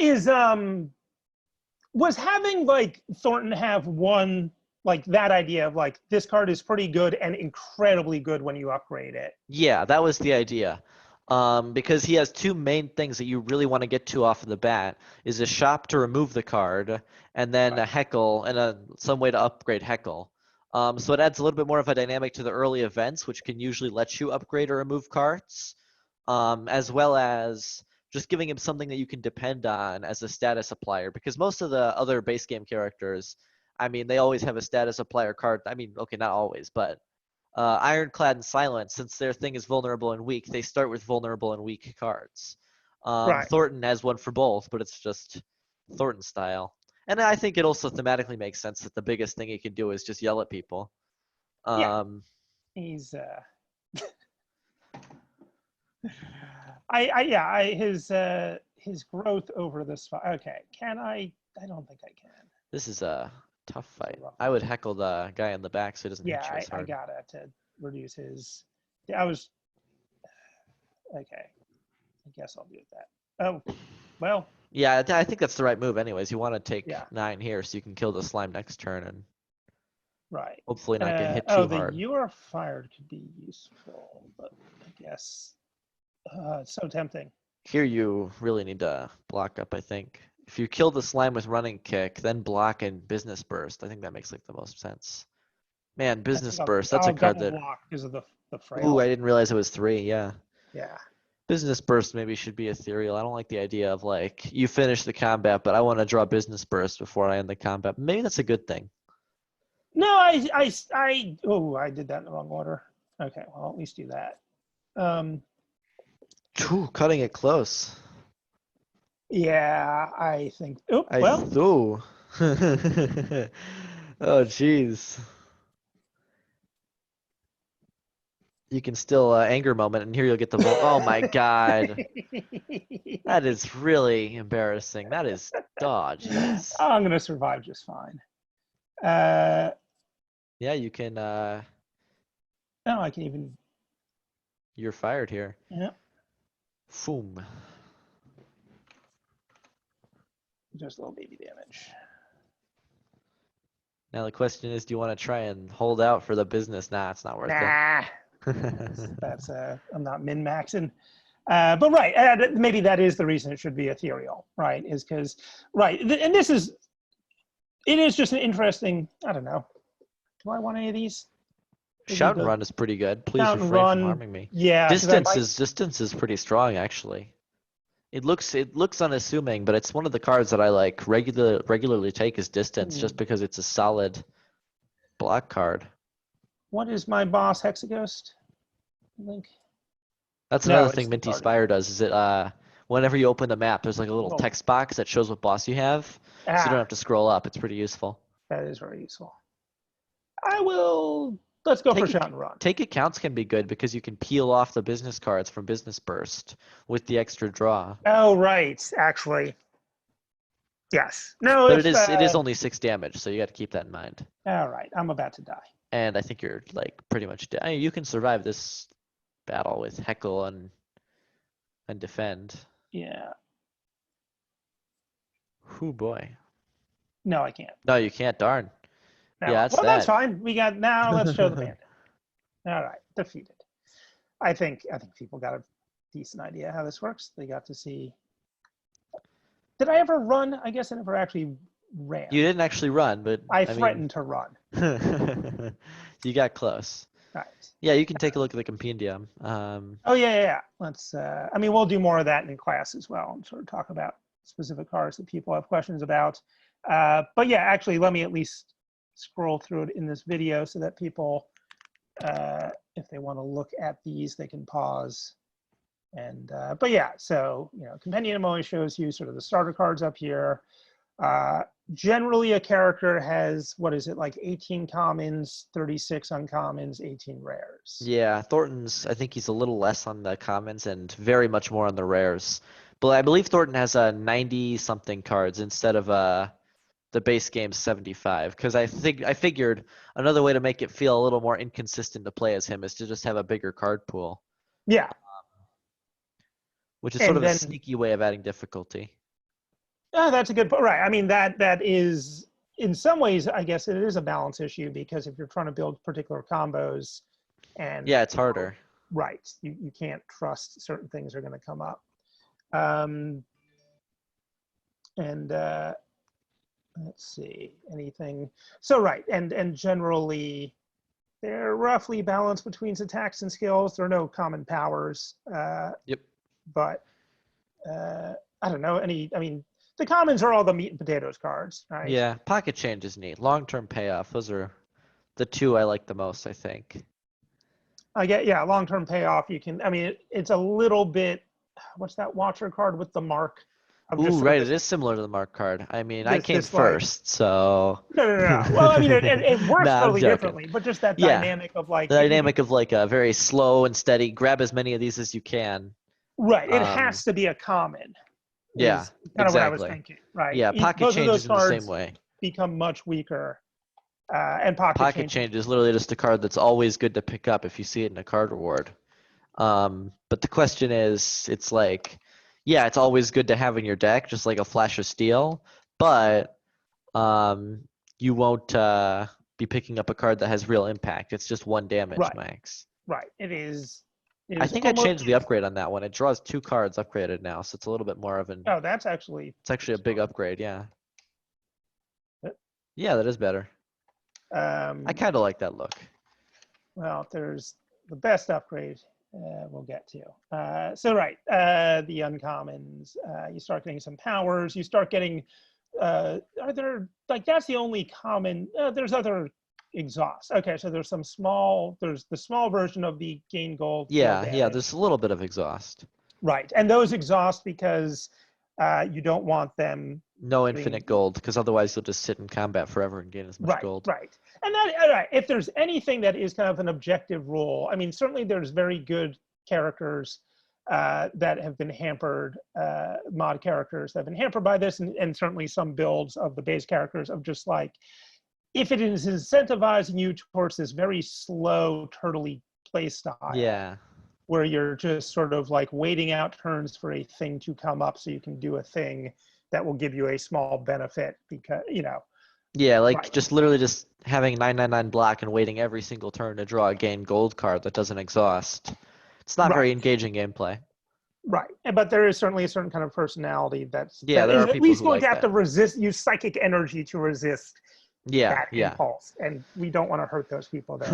was having like Thornton have one like that idea of like this card is pretty good and incredibly good when you upgrade it. Yeah, that was the idea. Because he has 2 main things that you really want to get to off of the bat is a shop to remove the card, and then Right. a Heckle and some way to upgrade Heckle. So it adds a little bit more of a dynamic to the early events, which can usually let you upgrade or remove cards, as well as just giving him something that you can depend on as a status applier. Because most of the other base game characters, I mean, they always have a status applier card. I mean, okay, not always, but Ironclad and Silent, since their thing is vulnerable and weak, they start with vulnerable and weak cards. Right. Thornton has one for both, but it's just Thornton style. And I think it also thematically makes sense that the biggest thing he can do is just yell at people. Yeah. He's his growth over this fight. Okay. Can I don't think I can. This is a tough fight. I would heckle the guy in the back so he doesn't hit you as I hard. gotta to reduce his. I was okay. I guess I'll do that. Oh, well. Yeah, I think that's the right move. Anyways, you want to take Yeah. 9 here so you can kill the slime next turn and Right. hopefully not get hit too hard. You are fired could be useful, but I guess it's so tempting. Here you really need to block up, I think. If you kill the slime with running kick, then block and business burst, I think that makes like the most sense. Man, business burst, that's a card that. Block because of the frail. Ooh, I didn't realize it was 3. Yeah. Yeah. Business burst maybe should be ethereal. I don't like the idea of like you finish the combat, but I want to draw business burst before I end the combat. Maybe that's a good thing. No, I did that in the wrong order. Okay, well at least do that. Ooh, cutting it close. Yeah, I think. Oh, Ooh. Oh, jeez. You can still anger moment, and here you'll get the. Oh my god. That is really embarrassing. That is. Oh, jeez. I'm gonna survive just fine. Yeah, you can. No, I can even. You're fired here. Yeah. Boom. Just a little baby damage. Now the question is, do you want to try and hold out for the business? Nah, it's not worth it. That's I'm not min-maxing. But right, maybe that is the reason it should be ethereal, right? Is because, right, and it is just an interesting, I don't know. Do I want any of these? Shout and run is pretty good. Please Shout and refrain run, from harming me. Yeah. Distance is pretty strong actually. It looks unassuming, but it's one of the cards that I like regularly take as distance just because it's a solid block card. What is my boss Hexaghost? I think. That's another thing Minty Spire does. Is it whenever you open the map, there's like a little text box that shows what boss you have, so you don't have to scroll up. It's pretty useful. That is very useful. Let's go for shout and run. Take accounts can be good because you can peel off the business cards from business burst with the extra draw. Oh right, actually. Yes. No, but it is only 6 damage, so you got to keep that in mind. All right, I'm about to die. And I think you're like pretty much dead. I mean, you can survive this battle with heckle and defend. Yeah. Oh boy. No, I can't. No, you can't. Darn. No. Yeah, that's fine. We got now. Let's show the bandit. All right, defeated. I think people got a decent idea how this works. They got to see. Did I ever run? I guess I never actually ran. You didn't actually run, but I mean, threatened to run. you got close. Right. Yeah, you can take a look at the compendium. Oh yeah. Let's. I mean, we'll do more of that in class as well, and sort of talk about specific cards that people have questions about. But yeah, actually, let me at least scroll through it in this video so that people, if they want to look at these, they can pause. And but yeah, so compendium always shows you sort of the starter cards up here. Generally, a character has, what is it, like 18 commons, 36 uncommons, 18 rares. Yeah, Thornton's, I think he's a little less on the commons and very much more on the rares. But I believe Thornton has 90-something cards instead of the base game's 75. Because I figured another way to make it feel a little more inconsistent to play as him is to just have a bigger card pool. Yeah. Which is sort of a sneaky way of adding difficulty. That's a good point. Right. I mean, that is, in some ways, I guess it is a balance issue, because if you're trying to build particular combos and yeah, it's harder. Right. You can't trust certain things are going to come up. Let's see, anything. So right. And generally they're roughly balanced between attacks and skills. There are no common powers. Yep. But I don't know. I mean, the commons are all the meat and potatoes cards, right? Yeah, pocket change is neat. Long-term payoff. Those are the two I like the most, I think. Long-term payoff. You can. I mean, it's a little bit. What's that Watcher card with the mark? Ooh, right. It is similar to the mark card. I mean, I came first, so. No. Well, I mean, it works Nah, totally differently, but just that dynamic of like. The dynamic of like a very slow and steady. Grab as many of these as you can. Right. It has to be a common. Yeah, kind of what I was thinking, right? Yeah, pocket change is in the same way. Become much weaker, and pocket change is literally just a card that's always good to pick up if you see it in a card reward. But the question is, it's like, yeah, it's always good to have in your deck, just like a Flash of Steel, but you won't be picking up a card that has real impact. It's just 1 damage max. Right. It is. I think I changed the upgrade on that one. It draws 2 cards upgraded now, so it's a little bit more of an. Oh, that's actually. It's actually a big upgrade, yeah. Yeah, that is better. I kind of like that look. Well, there's the best upgrade we'll get to. So right, the uncommons. You start getting some powers. You start getting. Are there like that's the only common? There's other. Exhaust. Okay, so there's the small version of the gain gold. Yeah, there's a little bit of exhaust. Right, and those exhaust because you don't want them. No infinite gold, because otherwise you'll just sit in combat forever and gain as much gold. Right, and if there's anything that is kind of an objective rule, I mean, certainly there's very good characters that have been hampered, mod characters that have been hampered by this, and certainly some builds of the base characters of just like. If it is incentivizing you towards this very slow, turtley play style, where you're just sort of like waiting out turns for a thing to come up so you can do a thing that will give you a small benefit because, Yeah, like just literally just having 999 block and waiting every single turn to draw a gain gold card that doesn't exhaust. It's not very engaging gameplay. Right, but there is certainly a certain kind of personality that there are is at least going like to have to use psychic energy to resist that impulse, and we don't want to hurt those people there.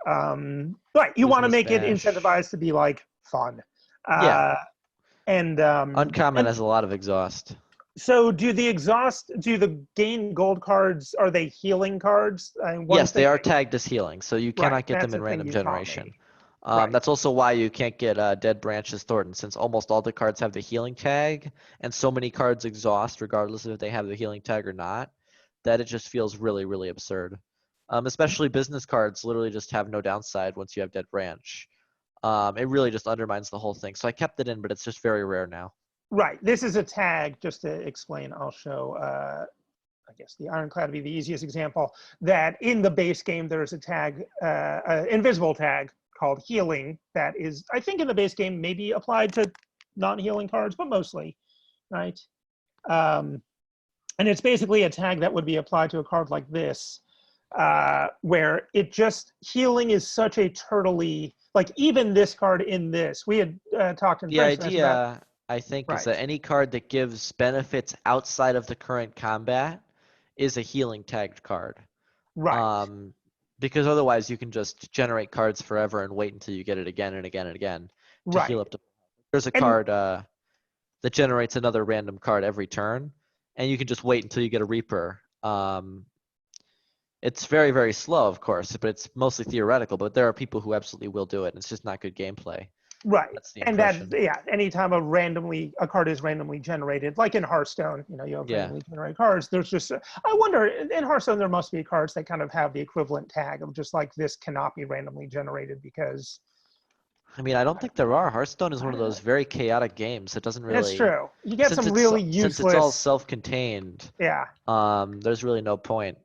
Right, you want to make it incentivized to be like fun. And uncommon has a lot of exhaust. So do the gain gold cards, are they healing cards? Yes, they are tagged as healing, so you cannot get them in random generation. That's also why you can't get Dead Branches Thornton, since almost all the cards have the healing tag, and so many cards exhaust regardless of if they have the healing tag or not, that it just feels really, really absurd. Especially business cards literally just have no downside once you have Dead Branch. It really just undermines the whole thing. So I kept it in, but it's just very rare now. Right. This is a tag, just to explain, I'll show, I guess the Ironclad would be the easiest example, that in the base game there's a tag, invisible tag called Healing that is, I think in the base game, maybe applied to non-healing cards, but mostly, right? And it's basically a tag that would be applied to a card like this. where it just healing is such a turtly, like even this card in this, we had talked in The French about, idea, I think, is right, that any card that gives benefits outside of the current combat is a healing tagged card. right, Um, because otherwise you can just generate cards forever and wait until you get it again and again and again to heal right. up to. There's a And card that generates another random card every turn, and you can just wait until you get a Reaper. It's very, very slow, of course, but it's mostly theoretical. But there are people who absolutely will do it. It's just not good gameplay. right. That's the And that, impression. yeah, anytime a card is randomly generated, like in Hearthstone, you have Yeah. randomly generated cards. There's just, I wonder, in Hearthstone, there must be cards that kind of have the equivalent tag of just like this cannot be randomly generated because. I mean, I don't think there are. Hearthstone is one of those very chaotic games. It doesn't That's really, true. You get some really since it's all useless. self-contained, Yeah, there's really no point.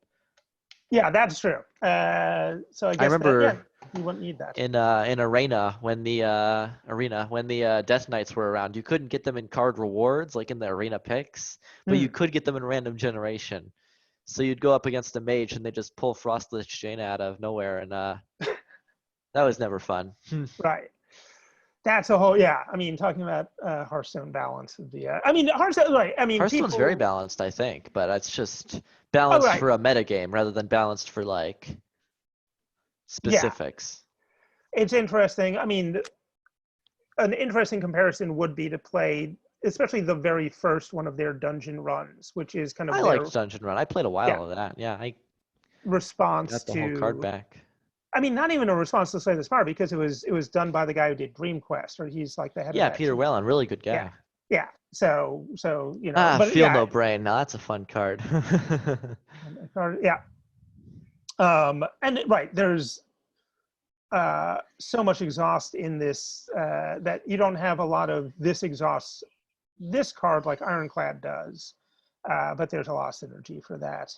yeah, that's true. So I I guess that, yeah, remember you wouldn't need that. in arena when the Death Knights were around, you couldn't get them in card rewards like in the arena picks, but you Hmm. could get them in random generation. So you'd go up against a mage and they just pull Frostlich Jaina out of nowhere, and that was never fun. Right. That's a whole, yeah. I mean, talking about Hearthstone balance would be, I mean, Hearthstone, right. I mean, Hearthstone's very people, balanced, I think, but it's just oh, balanced right. for a metagame rather than balanced for like Yeah. specifics. It's interesting. I mean, an interesting comparison would be to play, especially the very first one of their dungeon runs, which is kind I of their, liked Dungeon Run. I played a yeah, while of that. Yeah, I response got the whole card to, back. I mean, not even a response to Slay the Spire because it was done by the guy who did Dream Quest, or he's like the head of Yeah, that Peter team. Whalen, really good Yeah. guy. Yeah. So, Ah, but Feel yeah, No Brain. Now that's a fun card. yeah. And right, there's so much exhaust in this that you don't have a lot of this exhaust this card like Ironclad does, but there's a lot of synergy for that.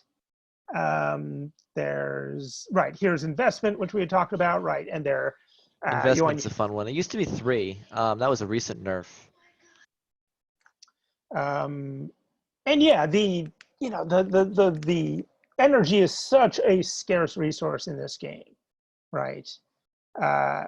There's right here's investment, which we had talked about, right, and there you Investment's want a fun one. It used to be 3. That was a recent nerf. and yeah, the energy is such a scarce resource in this game, right? Uh,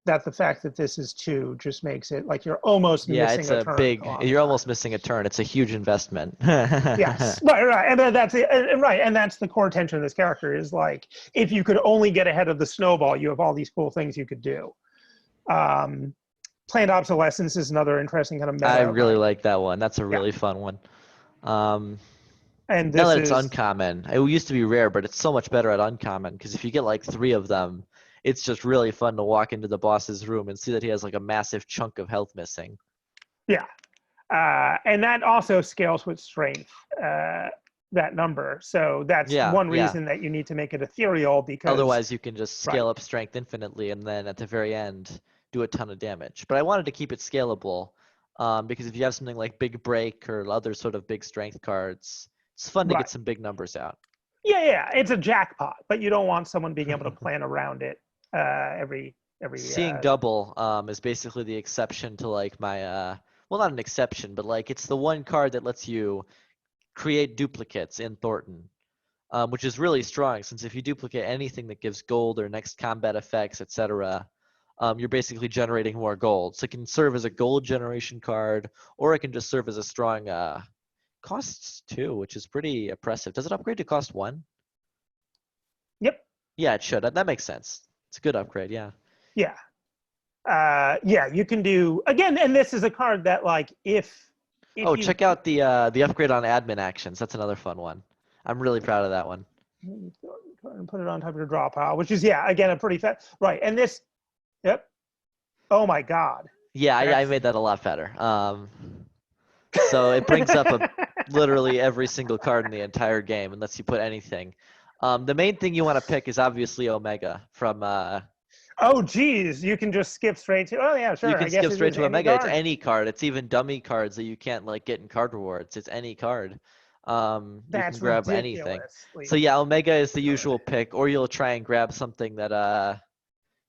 that the fact that this is 2 just makes it like you're almost Yeah, missing it's a a turn a big. lot of the You're time. almost missing a turn. It's a huge investment. Yes, right, and then that's it, and right, and that's the core tension of this character is like if you could only get ahead of the snowball, you have all these cool things you could do. Um, Planned obsolescence is another interesting kind of I meta, really right? like that one. That's a Yeah, really fun one. Um, and Now this that it's is uncommon, it used to be rare, but it's so much better at uncommon because if you get like 3 of them, it's just really fun to walk into the boss's room and see that he has like a massive chunk of health missing. yeah, and that also scales with strength. That number, so that's Yeah, one yeah. reason that you need to make it ethereal because Otherwise, you can just right, scale up strength infinitely and then at the very end do a ton of damage. But I wanted to keep it scalable because if you have something like Big Break or other sort of big strength cards, it's fun to get right. some big numbers out. Yeah, it's a jackpot, but you don't want someone being able to plan around it every. Seeing double is basically the exception to like my well, not an exception, but like it's the one card that lets you create duplicates in Thornton, which is really strong since if you duplicate anything that gives gold or next combat effects, etc., you're basically generating more gold. So it can serve as a gold generation card, or it can just serve as a strong costs 2, which is pretty oppressive. Does it upgrade to cost 1? Yep. Yeah, it should. That makes sense. It's a good upgrade, yeah. Yeah. Yeah. You can do again, and this is a card that like if Oh, you check out the upgrade on admin actions. That's another fun one. I'm really proud of that one. and put it on top of your draw pile, which is yeah, again a pretty fat right. And this, yep. Oh my God. Yeah, I made that a lot better. So it brings up literally every single card in the entire game and lets you put anything. The main thing you want to pick is obviously Omega from. Oh geez, you can just skip straight to. Oh yeah, You sure. can I guess skip it straight is to any Omega. It's card. any card. It's even dummy cards that you can't like get in card rewards. It's any card. You can That's grab anything. So ridiculously yeah, Omega is the good. usual pick, or you'll try and grab something that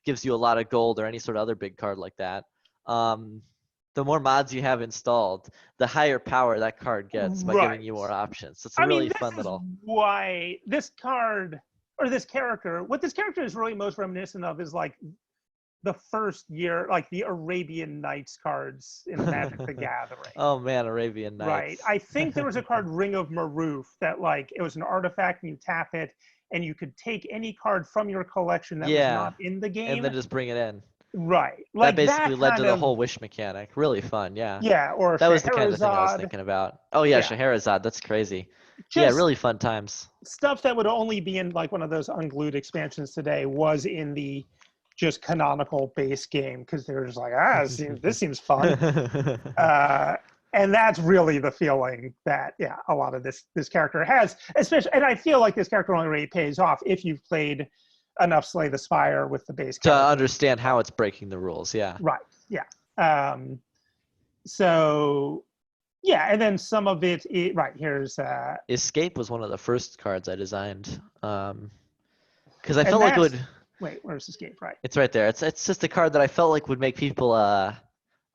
gives you a lot of gold or any sort of other big card like that. The more mods you have installed, the higher power that card gets by giving Right. you more options. So it's a I really mean, fun this is little. why this card or this character. What this character is really most reminiscent of is like the first year, like the Arabian Nights cards in the Magic the Gathering. Oh man, Arabian Right. Nights. I think there was a card, Ring of Maroof, that like it was an artifact and you tap it and you could take any card from your collection that was Yeah, not in the and game. then just bring it in. Right. That Like basically that led to kind the of, whole wish mechanic. Really fun, yeah. yeah, or That was the kind of thing I was Scheherazade. thinking about. Oh yeah, Yeah. Scheherazade, that's crazy. Yeah, Just really fun times. stuff that would only be in like one of those unglued expansions today was in the just canonical base game because they were just like, this seems fun. And that's really the feeling that a lot of this character has, especially. And I feel like this character only really pays off if you've played enough Slay the Spire with the base To character. understand how it's breaking the rules, yeah. Right. Yeah. So yeah, and then some of it, right, here's Escape was one of the first cards I designed. Because I and felt like it that's, would. wait, where's Escape? Right. It's right there. It's just a card that I felt like would make people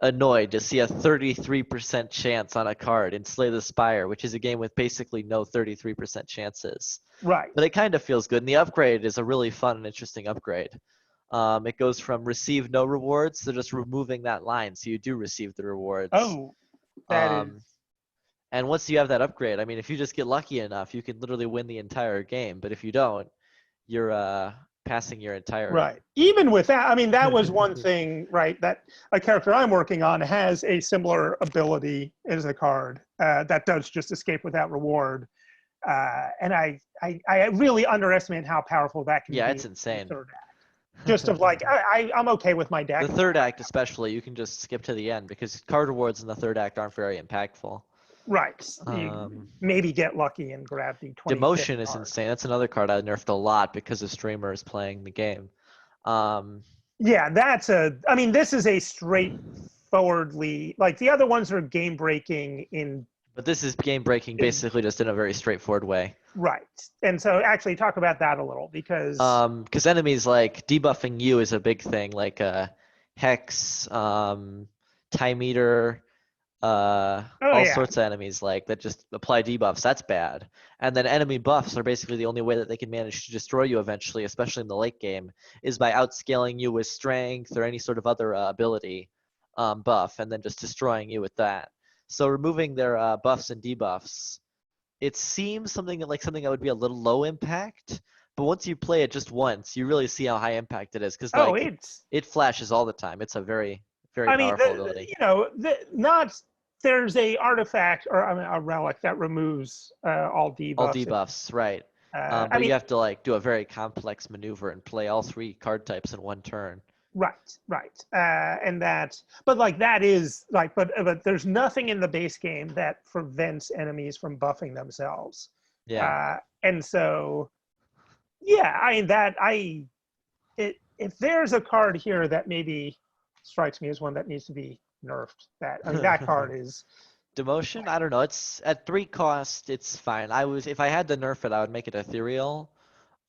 annoyed to see a 33% chance on a card in Slay the Spire, which is a game with basically no 33% chances. Right. But it kind of feels good, and the upgrade is a really fun and interesting upgrade. It goes from receive no rewards to just removing that line, so you do receive the rewards. Oh, that is. And once you have that upgrade, I mean, if you just get lucky enough, you can literally win the entire game. But if you don't, you're passing your entire. Right. Even with that, I mean, that was one thing, right? That a character I'm working on has a similar ability as a card that does just escape without reward. And I really underestimate how powerful that can be. Yeah, it's insane. Third act. Just of like, I'm okay with my deck. The third act, especially, you can just skip to the end because card rewards in the third act aren't very impactful. Right. You maybe get lucky and grab the 20. Demotion is insane. That's another card I nerfed a lot because of streamers playing the game. Yeah, I mean, this is a straightforwardly, like the other ones are game breaking in. But this is game breaking basically just in a very straightforward way. Right. And so actually talk about that a little because. Because enemies like debuffing you is a big thing, like Hex, Time Eater, all sorts of enemies like that just apply debuffs. That's bad. And then enemy buffs are basically the only way that they can manage to destroy you eventually, especially in the late game, is by outscaling you with strength or any sort of other ability buff, and then just destroying you with that. So removing their buffs and debuffs, it seems something that would be a little low impact, but once you play it just once, you really see how high impact it is because it flashes all the time. It's a very, very powerful ability. There's a artifact or a relic that removes all debuffs. All debuffs, right. But you have to like do a very complex maneuver and play all three card types in one turn. Right. And that, but like that is like, but there's nothing in the base game that prevents enemies from buffing themselves. Yeah. And so, yeah, if there's a card here that maybe strikes me as one that needs to be nerfed, that card is. Demotion? I don't know. It's at 3 cost. It's fine. If I had to nerf it, I would make it ethereal.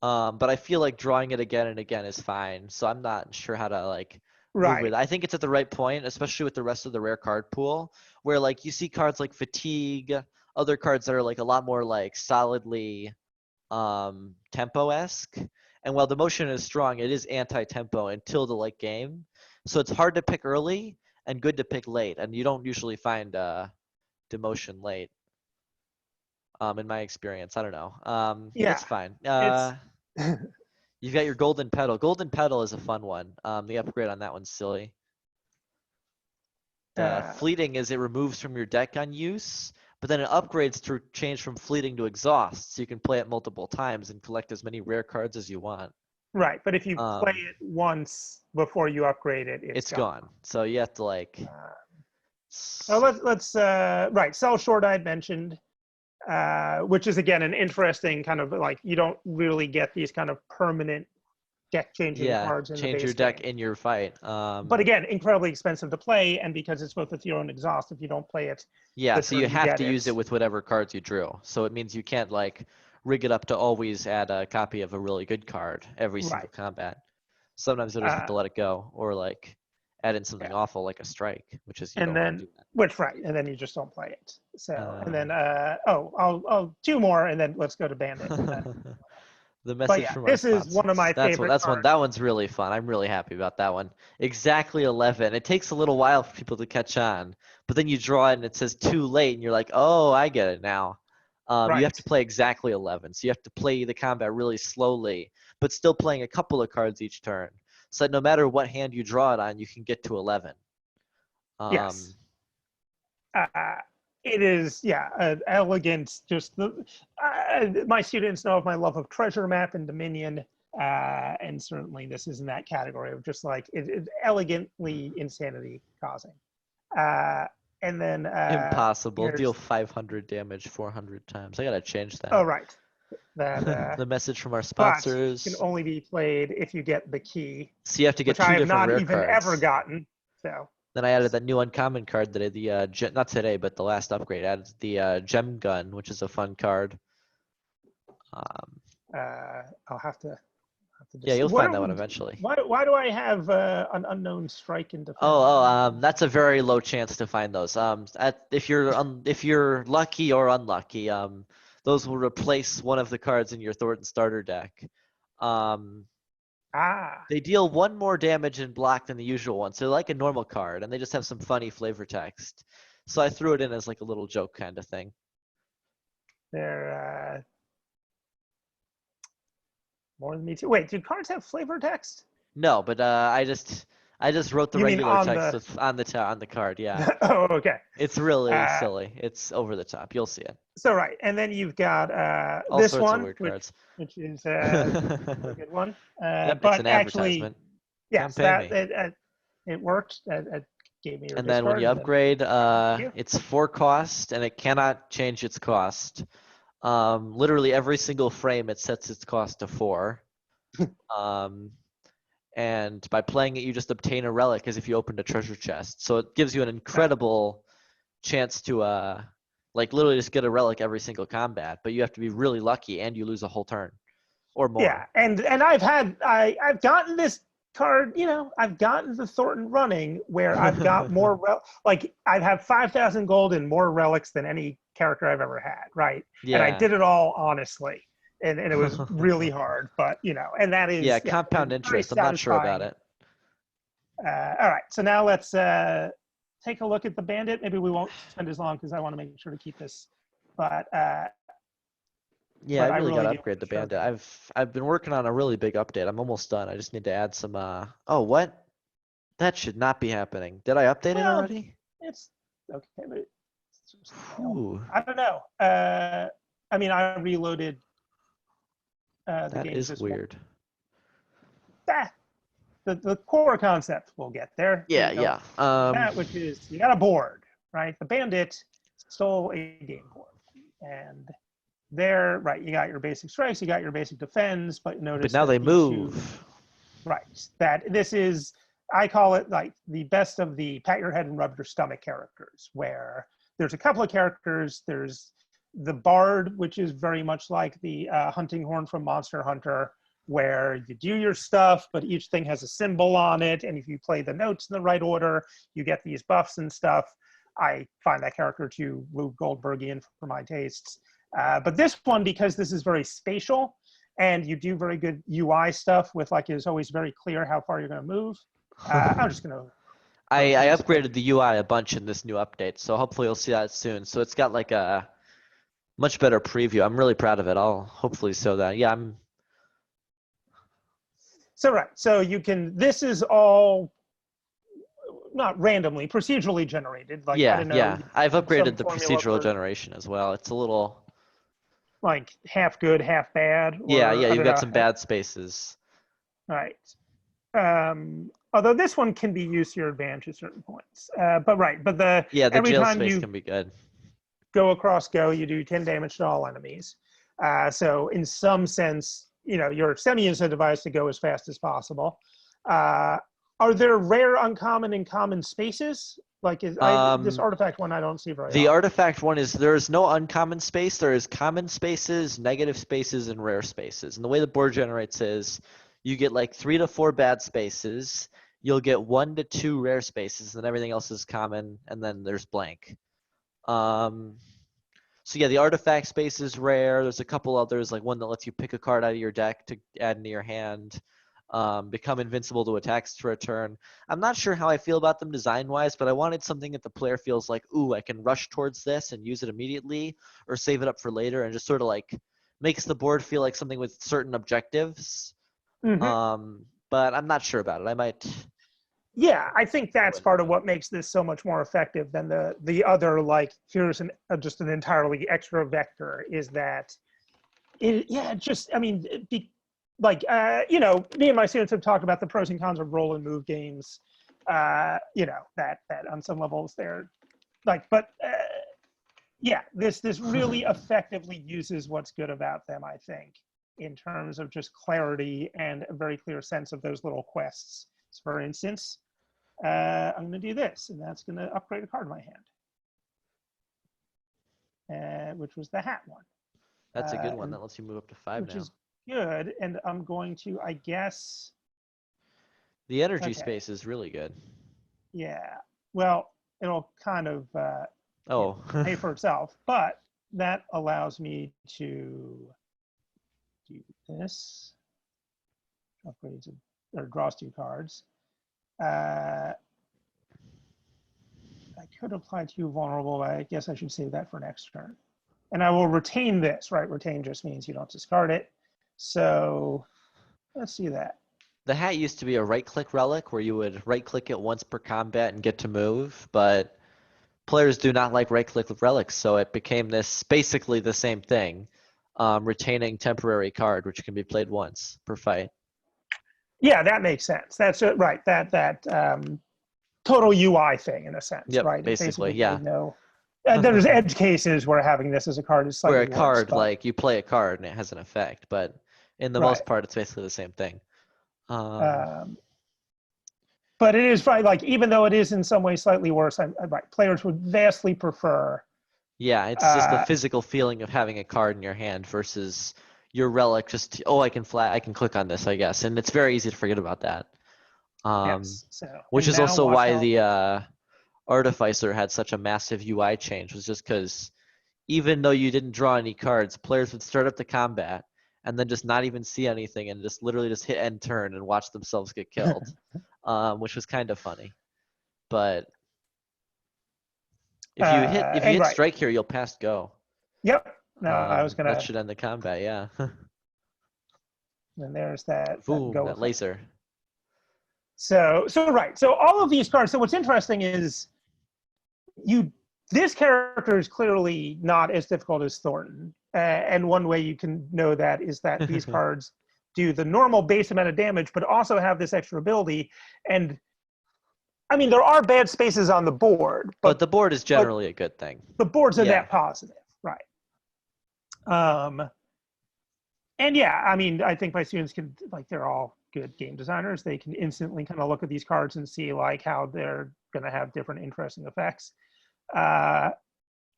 But I feel like drawing it again and again is fine. So I'm not sure how to like move it. I think it's at the right point, especially with the rest of the rare card pool, where like you see cards like Fatigue, other cards that are like a lot more like solidly tempo-esque. And while Demotion is strong, it is anti-tempo until the late game. So it's hard to pick early and good to pick late. And you don't usually find Demotion late. In my experience, I don't know. It's fine. You've got your Golden Petal. Golden Petal is a fun one. The upgrade on that one's silly. Fleeting is it removes from your deck on use, but then it upgrades to change from fleeting to exhaust, so you can play it multiple times and collect as many rare cards as you want. Right, but if you play it once before you upgrade it, it's gone. So you have to like. Let's right. Sell Short I'd mentioned. Which is again an interesting kind of like you don't really get these kind of permanent deck changing cards in change the base your deck game. in your fight. But again, incredibly expensive to play, and because it's both ethereal and exhaust, if you don't play it, so you have to use it with whatever cards you drew. So it means you can't like rig it up to always add a copy of a really good card every single combat. Sometimes you just have to let it go, or like add in something awful like a strike, which is and then you just don't play it. So and then I'll 2 more and then let's go to Bandit. The But message yeah, from our this is one of my sponsors. favorite cards. That one's really fun. I'm really happy about that one. Exactly 11. It takes a little while for people to catch on, but then you draw it and it says too late, and you're like, oh, I get it now. You have Right. to play exactly 11, so you have to play the combat really slowly, but still playing a couple of cards each turn, so that no matter what hand you draw it on, you can get to 11. Yes. Uh, it is, yeah, elegant. Just my students know of my love of treasure map and Dominion, and certainly this is in that category of just like it elegantly insanity causing. Uh, and then Impossible. Deal here's 500 damage 400 times. I gotta change that. oh right that The message from our but can sponsors. only be played if you get the key, So you have to get which I two have different not rare even ever cards. gotten. So Then I added that new uncommon card that not today, but the last upgrade. I added the gem gun, which is a fun card. I'll have to Yeah, just you'll find that one eventually. why do I have an unknown strike and defense? That's a very low chance to find those. If you're lucky or unlucky, those will replace one of the cards in your Thornton starter deck. They deal 1 more damage and block than the usual one, so they're like a normal card, and they just have some funny flavor text. So I threw it in as like a little joke kind of thing. They're more than me too. Wait, do cards have flavor text? No, but I just wrote the You mean regular on text the? on the card. Yeah, Oh, okay. it's really Uh, silly. It's over the top. You'll see it. so right, and then you've got All this sorts of one, weird cards. which is a good one. Yep, it's But an actually, advertisement. Come yes, pay that me. it worked. It gave me your And then when discard. you And then upgrade, you. it's 4 cost, and it cannot change its cost. Literally every single frame, it sets its cost to 4. And by playing it, you just obtain a relic as if you opened a treasure chest. So it gives you an incredible chance to like literally just get a relic every single combat. But you have to be really lucky, and you lose a whole turn or more. Yeah, and I've gotten this card. You know, I've gotten the Thornton running where I've got more like I have 5,000 gold and more relics than any character I've ever had. Right, and I Yeah. did it all honestly. And it was really hard, but you know, and that is Yeah, compound interest. I'm not sure about it. All right, so now let's take a look at the Bandit. Maybe we won't spend as long because I want to make sure to keep this. But yeah, but I really gotta do upgrade the sure. Bandit. I've been working on a really big update. I'm almost done. I just need to add some. Oh, what? That should not be happening. Did I update it already? It's okay, but I don't know. I mean, I reloaded. The that game is weird. The core concept we'll get there. Yeah, yeah. That which is you got a board, right? The Bandit stole a game board, and there, right? You got your basic strikes, you got your basic defense, but notice. But now that they move. Right. That this is, I call it like the best of the pat your head and rub your stomach characters, where there's a couple of characters. There's the Bard, which is very much like the hunting horn from Monster Hunter, where you do your stuff, but each thing has a symbol on it. And if you play the notes in the right order, you get these buffs and stuff. I find that character too Rube Goldbergian for my tastes. But this one, because this is very spatial and you do very good UI stuff with like, it's always very clear how far you're going to move. I'm just going to. I upgraded the UI a bunch in this new update, so hopefully you'll see that soon. So it's got like a much better preview. I'm really proud of it. I'll hopefully show that. Yeah, I'm. So right, so you can. This is all not randomly, procedurally generated. Like yeah, I don't know. Yeah. I've upgraded the procedural for, generation as well. It's a little. Like half good, half bad. Or, yeah, you've got some bad spaces. Right. Although this one can be used to your advantage at certain points. But right, but the every jail time space you can be good. Go across go, you do 10 damage to all enemies. So in some sense, you know, you're semi-incentivized to go as fast as possible. Are there rare, uncommon, and common spaces? Like this artifact one, I don't see very The often. artifact one is there's no uncommon space. There is common spaces, negative spaces, and rare spaces. And the way the board generates is you get like 3 to 4 bad spaces. You'll get 1 to 2 rare spaces, and then everything else is common, and then there's blank. So yeah, the artifact space is rare. There's a couple others, like one that lets you pick a card out of your deck to add into your hand. Become invincible to attacks for a turn. I'm not sure how I feel about them design-wise, but I wanted something that the player feels like, ooh, I can rush towards this and use it immediately, or save it up for later, and just sort of like makes the board feel like something with certain objectives. But I'm not sure about it. I might. Yeah, I think that's part of what makes this so much more effective than the other, like, here's just an entirely extra vector, is that I mean, you know, me and my students have talked about the pros and cons of roll and move games. You know, that on some levels they're like, but yeah, this really effectively uses what's good about them, I think, in terms of just clarity and a very clear sense of those little quests. So for instance, I'm going to do this, and that's going to upgrade a card in my hand, which was the hat one. That's a good one. That lets you move up to 5 which now. is good. And I'm going to, I guess. The energy space is really good. Yeah. Well, it'll kind of pay for itself, but that allows me to do this. Upgrades or draws 2 cards. I could apply 2 vulnerable, but I guess I should save that for next turn. And I will retain this, right? Retain just means you don't discard it. So let's see that. The hat used to be a right-click relic where you would right-click it once per combat and get to move, but players do not like right-click relics, so it became this basically the same thing, retaining temporary card, which can be played once per fight. Yeah, that makes sense. That's it, right. That total UI thing in a sense, right? Basically, yeah. No, there's edge cases where having this as a card is slightly where a card, worse, like you play a card and it has an effect, but in the most part, it's basically the same thing. But it is right. Like, even though it is in some ways slightly worse, right. Players would vastly prefer. Yeah, it's just the physical feeling of having a card in your hand versus your relic. Just I can click on this, I guess, and it's very easy to forget about that. Yes. Which is also why the Artificer had such a massive UI change, was just because even though you didn't draw any cards, players would start up the combat and then just not even see anything and just literally just hit end turn and watch themselves get killed, which was kind of funny. But if you hit strike here, you'll pass go. Yep. No, I was gonna. That should end the combat. Yeah. And there's that. Boom! That laser. So right. So all of these cards. So what's interesting is this character is clearly not as difficult as Thornton. And one way you can know that is that these cards do the normal base amount of damage, but also have this extra ability. And I mean, there are bad spaces on the board, but the board is generally a good thing. The board's a net positive, right? And yeah, I mean, I think my students can, like, they're all good game designers. They can instantly kind of look at these cards and see like how they're going to have different interesting effects.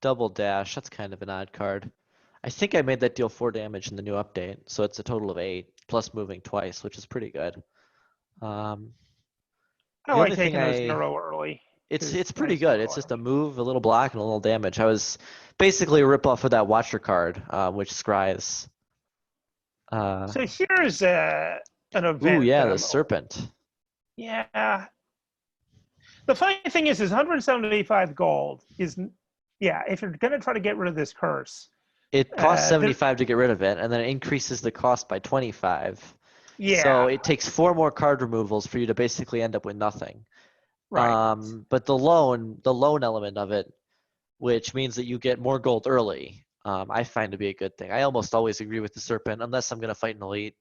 Double dash, that's kind of an odd card. I think I made that deal 4 damage in the new update, so it's a total of 8 plus moving twice, which is pretty good. I like taking those in a row early. It's pretty good. It's just a move, a little block, and a little damage. I was basically a ripoff of that Watcher card, which scries. So here's an event. Ooh, yeah, the Serpent. Yeah. The funny thing is 175 gold is, if you're going to try to get rid of this curse. It costs 75 to get rid of it, and then it increases the cost by 25. Yeah. So it takes 4 more card removals for you to basically end up with nothing. Right. But the loan element of it, which means that you get more gold early, I find to be a good thing. I almost always agree with the Serpent, unless I'm going to fight an elite.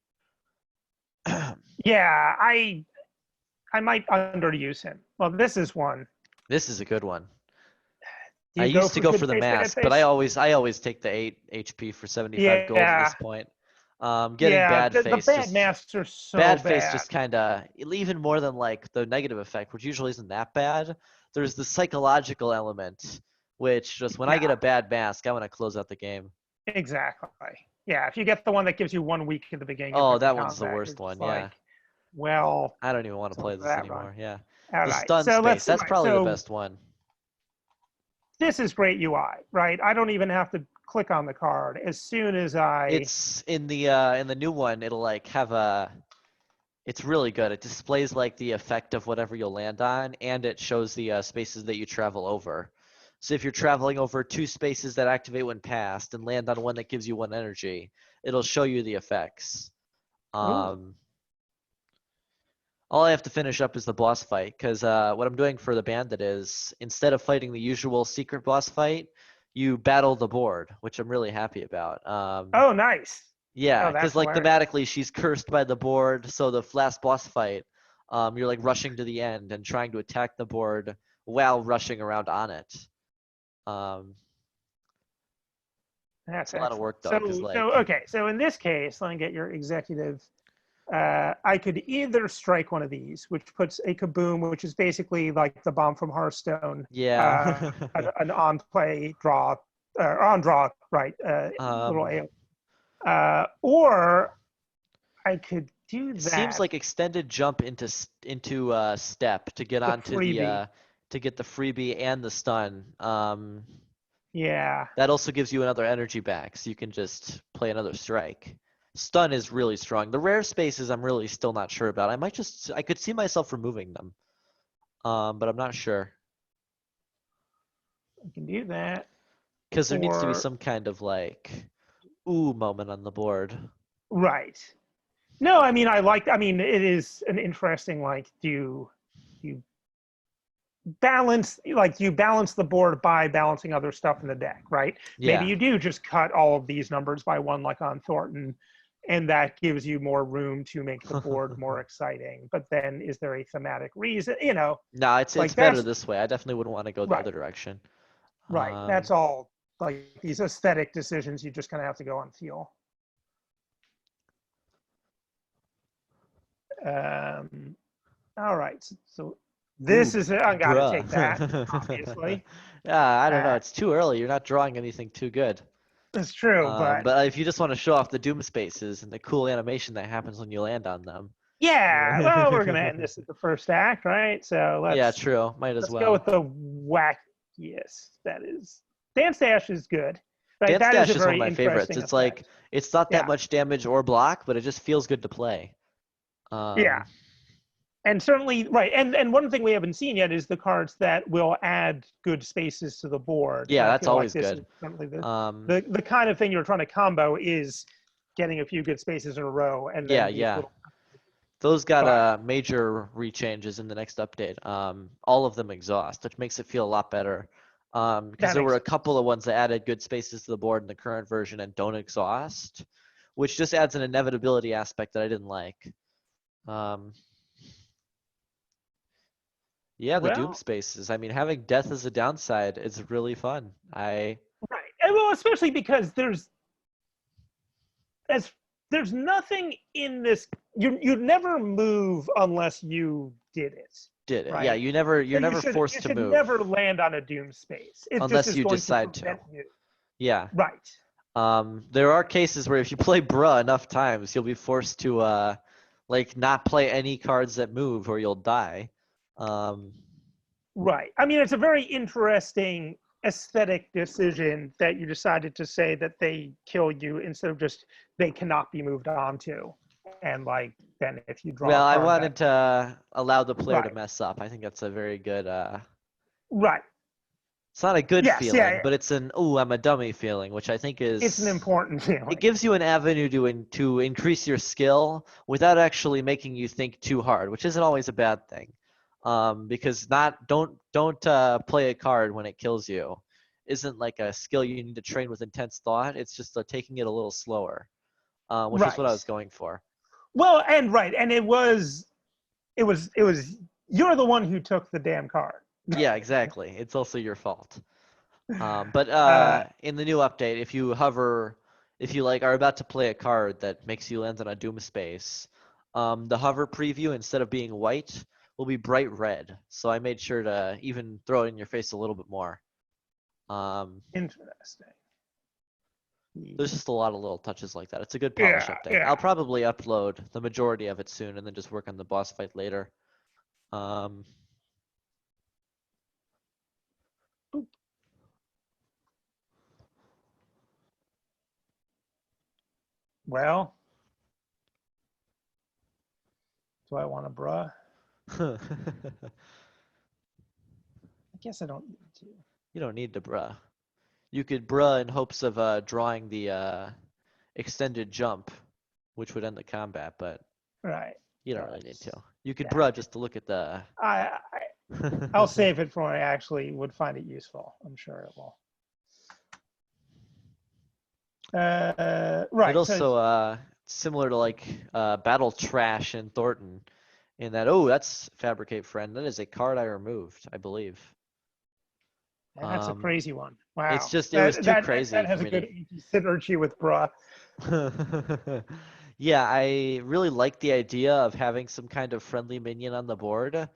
Yeah, I might underuse him. Well, this is one. This is a good one. I used to go for the mask, but I always take the 8 HP for 75 gold at this point. Getting bad face. The bad masks are so bad. Face just kind of, even more than like the negative effect, which usually isn't that bad. There's the psychological element, which just when I get a bad mask, I want to close out the game. Exactly. Yeah, if you get the one that gives you 1 week at the beginning. Oh, that one's the worst one. Yeah. Well, I don't even want to play this anymore. Yeah. All the stun space. That's probably the best one. This is great UI, right? I don't even have to click on the card. As soon as I It's in the new one, it'll like have a. It's really good. It displays like the effect of whatever you'll land on, and it shows the spaces that you travel over. So if you're traveling over 2 spaces that activate when passed and land on one that gives you 1 energy, it'll show you the effects. Ooh. All I have to finish up is the boss fight, because what I'm doing for the Bandit is, instead of fighting the usual secret boss fight, you battle the board, which I'm really happy about. Oh, nice. Yeah, Oh, because that's like hilarious. thematically, she's cursed by the board, so the last boss fight, you're like rushing to the end and trying to attack the board while rushing around on it. Um, That's it's a lot of excellent. work though, because So like, okay. So in this case, let me get your executive. I could either strike one of these, which puts a kaboom, which is basically like the bomb from Hearthstone, yeah. an on play draw, on draw, right? Little um, or I could do it seems that, like extended jump into step to get the onto the freebie. to get the freebie and the stun. Yeah. That also gives you another energy back, so you can just play another strike. Stun is really strong. The rare spaces I'm really still not sure about. I could see myself removing them. But I'm not sure. I can do that. Because there needs to be Or some kind of like ooh moment on the board. right. No, I mean I mean it is an interesting like you balance like you balance the board by balancing other stuff in the deck, right? Maybe Yeah. you do just cut all of these numbers by 1 like on Thornton, and that gives you more room to make the board more exciting. But then is there a thematic reason? No, it's Like better that's this way. I definitely wouldn't want to go the right, other direction. right. Um, That's all like these aesthetic decisions you just kind of have to go on feel. All right. So ooh, this is I got to take that, bruh. obviously. Yeah, I don't know. Uh, It's too early. You're not drawing anything too good. it's true, but But if you just want to show off the doom spaces and the cool animation that happens when you land on them. yeah. Well, we're gonna end this at the first act, right? So Yeah, let's true. Might as let's go with well. the wackiest. That is Dance Dash is good, right? Dance That is a Dash is one of very my favorites. interesting It's like effect. it's not that Yeah, much damage or block, but it just feels good to play. yeah. Um, And certainly, right. And one thing we haven't seen yet is the cards that will add good spaces to the board. And yeah, I that's feel like always this good. is certainly Um, the kind of thing you're trying to combo is getting a few good spaces in a row and yeah, then these yeah. little. Those got But major rechanges in the next update. All of them exhaust, which makes it feel a lot better. Because that there makes were a sense. couple of ones that added good spaces to the board in the current version and don't exhaust, which just adds an inevitability aspect that I didn't like. Um, yeah, the doom Well, spaces. I mean, having death as a downside is really fun. right. And well, especially because as there's nothing in this. You'd never move unless you did it, Did it. Yeah, right? So you're never you forced to should move never land on a doom space. It just unless is you going to decide to. prevent you. Yeah. Right. There are cases where if you play bruh enough times, you'll be forced to like not play any cards that move or you'll die. Um, Right. I mean, it's a very interesting aesthetic decision that you decided to say that they kill you instead of just they cannot be moved on to. And like then if you draw a well, I card that wanted to allow the player to right. mess up. I think that's a very good Right. it's not a good Yes, yeah, feeling, yeah. but it's an "ooh, I'm a dummy" feeling, which I think It's an is important it feeling. gives you an avenue to increase your skill without actually making you think too hard, which isn't always a bad thing. Because not don't play a card when it kills you isn't like a skill you need to train with intense thought. It's just taking it a little slower, which is what I Right. was going for. Well, and right, and it was you're the one who took the damn card. Yeah, exactly. It's also your fault. But Uh, in the new update, if you like are about to play a card that makes you land on a doom space, the hover preview instead of being white will be bright red. So I made sure to even throw it in your face a little bit more. Um, interesting. there's just a lot of little touches like that. It's a good polish Yeah, update. yeah. I'll probably upload the majority of it soon and then just work on the boss fight later. Um, Well, do I want a bruh? You I guess I don't need to. don't need to bruh. You could bruh in hopes of drawing the extended jump, which would end the combat, but Right. you don't really need to. You could Yeah. bruh just to look at the. I'll save it for when I actually would find it useful. I'm sure it will. Right. It also similar to like Battle Trash in Thornton, in that that's Fabricate Friend. That is a card I removed, I believe. That's a crazy one. Wow. It's just it was too crazy that has for a me good synergy with bruh. to. Yeah, I really like the idea of having some kind of friendly minion on the board,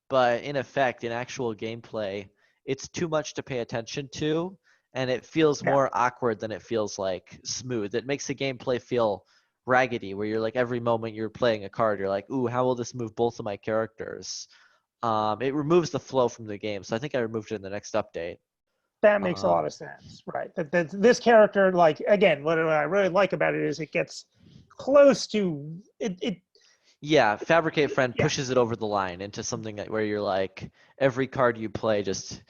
but in effect, in actual gameplay, it's too much to pay attention to, and it feels Yeah. more awkward than it feels like smooth. It makes the gameplay feel raggedy, where you're like every moment you're playing a card, you're like, ooh, how will this move both of my characters? It removes the flow from the game, so I think I removed it in the next update. That makes a lot of sense, right? That this character, like, again, what I really like about it is it gets close to it. Yeah, Fabricate Friend Yeah. pushes it over the line into something where you're like, every card you play just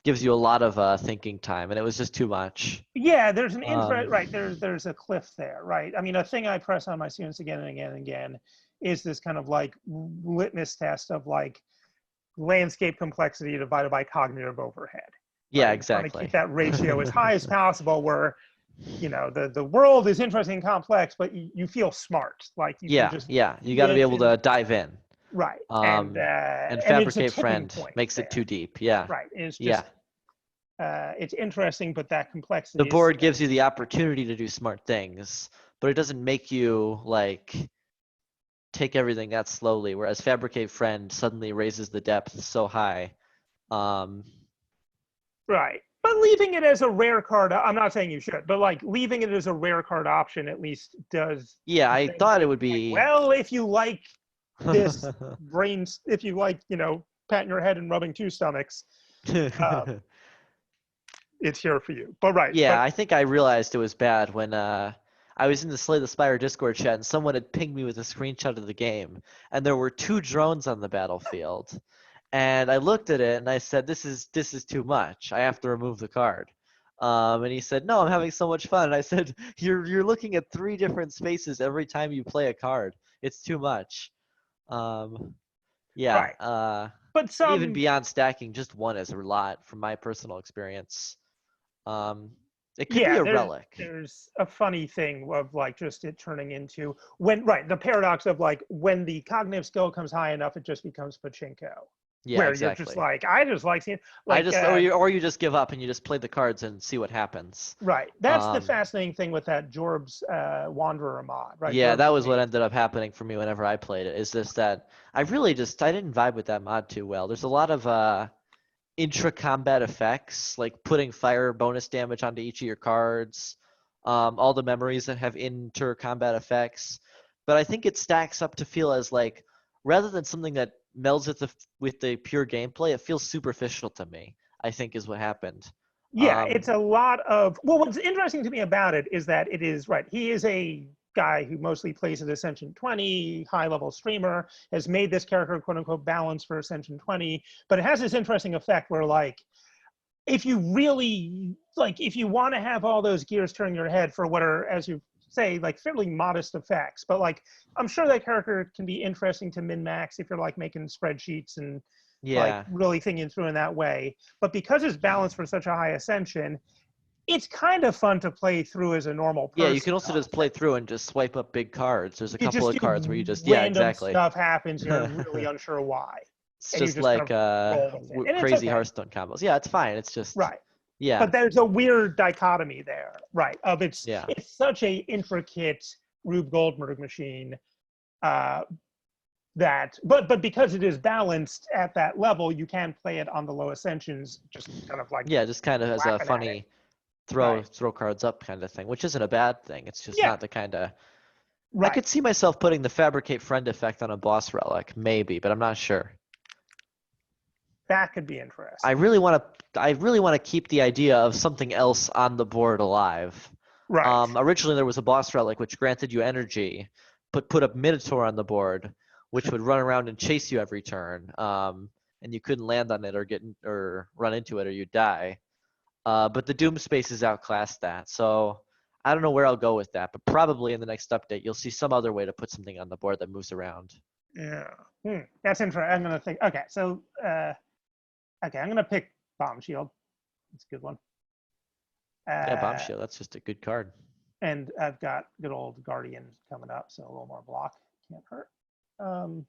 gives you a lot of thinking time, and it was just too much. Yeah, there's an Um, right. There's a cliff there, right? I mean, a thing I press on my students again and again and again is this kind of like litmus test of like landscape complexity divided by cognitive overhead. yeah, Right? Trying to exactly. keep that ratio as high as possible, where the world is interesting and complex, but you feel smart, like you can Yeah, just yeah, you read got to be it able to dive in. right, And and it's a Fabricate tipping Friend point makes there, it too deep. Yeah, right? It's yeah. just it's interesting, but that The complexity is board gives you the opportunity to do smart things, but it doesn't make you like take everything that slowly. Whereas Fabricate Friend suddenly raises the depth so high. Um, right. But leaving it as a rare card, I'm not saying you should, but like leaving it as a rare card option at least does. yeah, I Beg thought it the would point. be. Well, if you like this brains, if you like, patting your head and rubbing two stomachs, it's here for you. But right. Yeah, But I think I realized it was bad when I was in the Slay the Spire Discord chat and someone had pinged me with a screenshot of the game, and there were two drones on the battlefield, and I looked at it and I said, "This is too much. I have to remove the card." And he said, "No, I'm having so much fun." And I said, "You're looking at three different spaces every time you play a card. It's too much." Yeah. right. But Even some beyond stacking, just one is a lot from my personal experience. Um, it could be yeah, a there's relic. there's a funny thing of like just it turning into when right, the paradox of like when the cognitive skill comes high enough, it just becomes pachinko. Yeah, Where you're just exactly. like, I just like seeing I like just or you just give up and you just play the cards and see what happens. right. That's the Um, fascinating thing with that Jorb's Wanderer mod, right? yeah, Jorb's that was what Domain. ended up happening for me whenever I played it. Is just that I didn't vibe with that mod too well. There's a lot of intra-combat effects, like putting fire bonus damage onto each of your cards, all the memories that have inter-combat effects. But I think it stacks up to feel as like, rather than something that melds with the pure gameplay, it feels superficial to me, I think is what happened. Yeah, it's a lot of well, what's interesting to me about it is that it is right. He is a guy who mostly plays at Ascension 20, high level streamer, has made this character quote unquote balanced for Ascension 20, but it has this interesting effect where like if you really like if you want to have all those gears turning your head for what are, as you say, like fairly modest effects, but like I'm sure that character can be interesting to min max if you're like making spreadsheets and like Yeah. really thinking through in that way. But because it's balanced for such a high ascension, it's kind of fun to play through as a normal Yeah, you person. can also just play through and just swipe up big cards. There's a You couple just of cards where you do just, yeah, random exactly. stuff happens, you're really unsure why. It's And you just just kind like of roll with it. And it's crazy okay. Hearthstone combos. Yeah, it's fine. It's just, Right. yeah, But there's a weird dichotomy there, right? Of it's yeah. such a intricate Rube Goldberg machine that but because it is balanced at that level, you can play it on the low ascensions, just kind of like Yeah, just kind of as a whapping at it. funny Right. throw cards up kind of thing, which isn't a bad thing. It's just Yeah. not the kind of. I Right. could see myself putting the Fabricate Friend effect on a boss relic, maybe, but I'm not sure. That could be I interesting. really want to. I really want to keep the idea of something else on the board alive. Right. Originally, there was a boss relic which granted you energy, but put a Minotaur on the board, which would run around and chase you every turn. And you couldn't land on it or run into it or you'd die. But the Doom spaces outclassed that. So I don't know where I'll go with that, but probably in the next update, you'll see some other way to put something on the board that moves around. Yeah. That's interesting. I'm gonna think. Okay, so okay, I'm gonna pick Bomb Shield. It's a good one. Yeah, Bomb Shield, that's just a good card. And I've got good old Guardian coming up, so a little more block can't hurt. All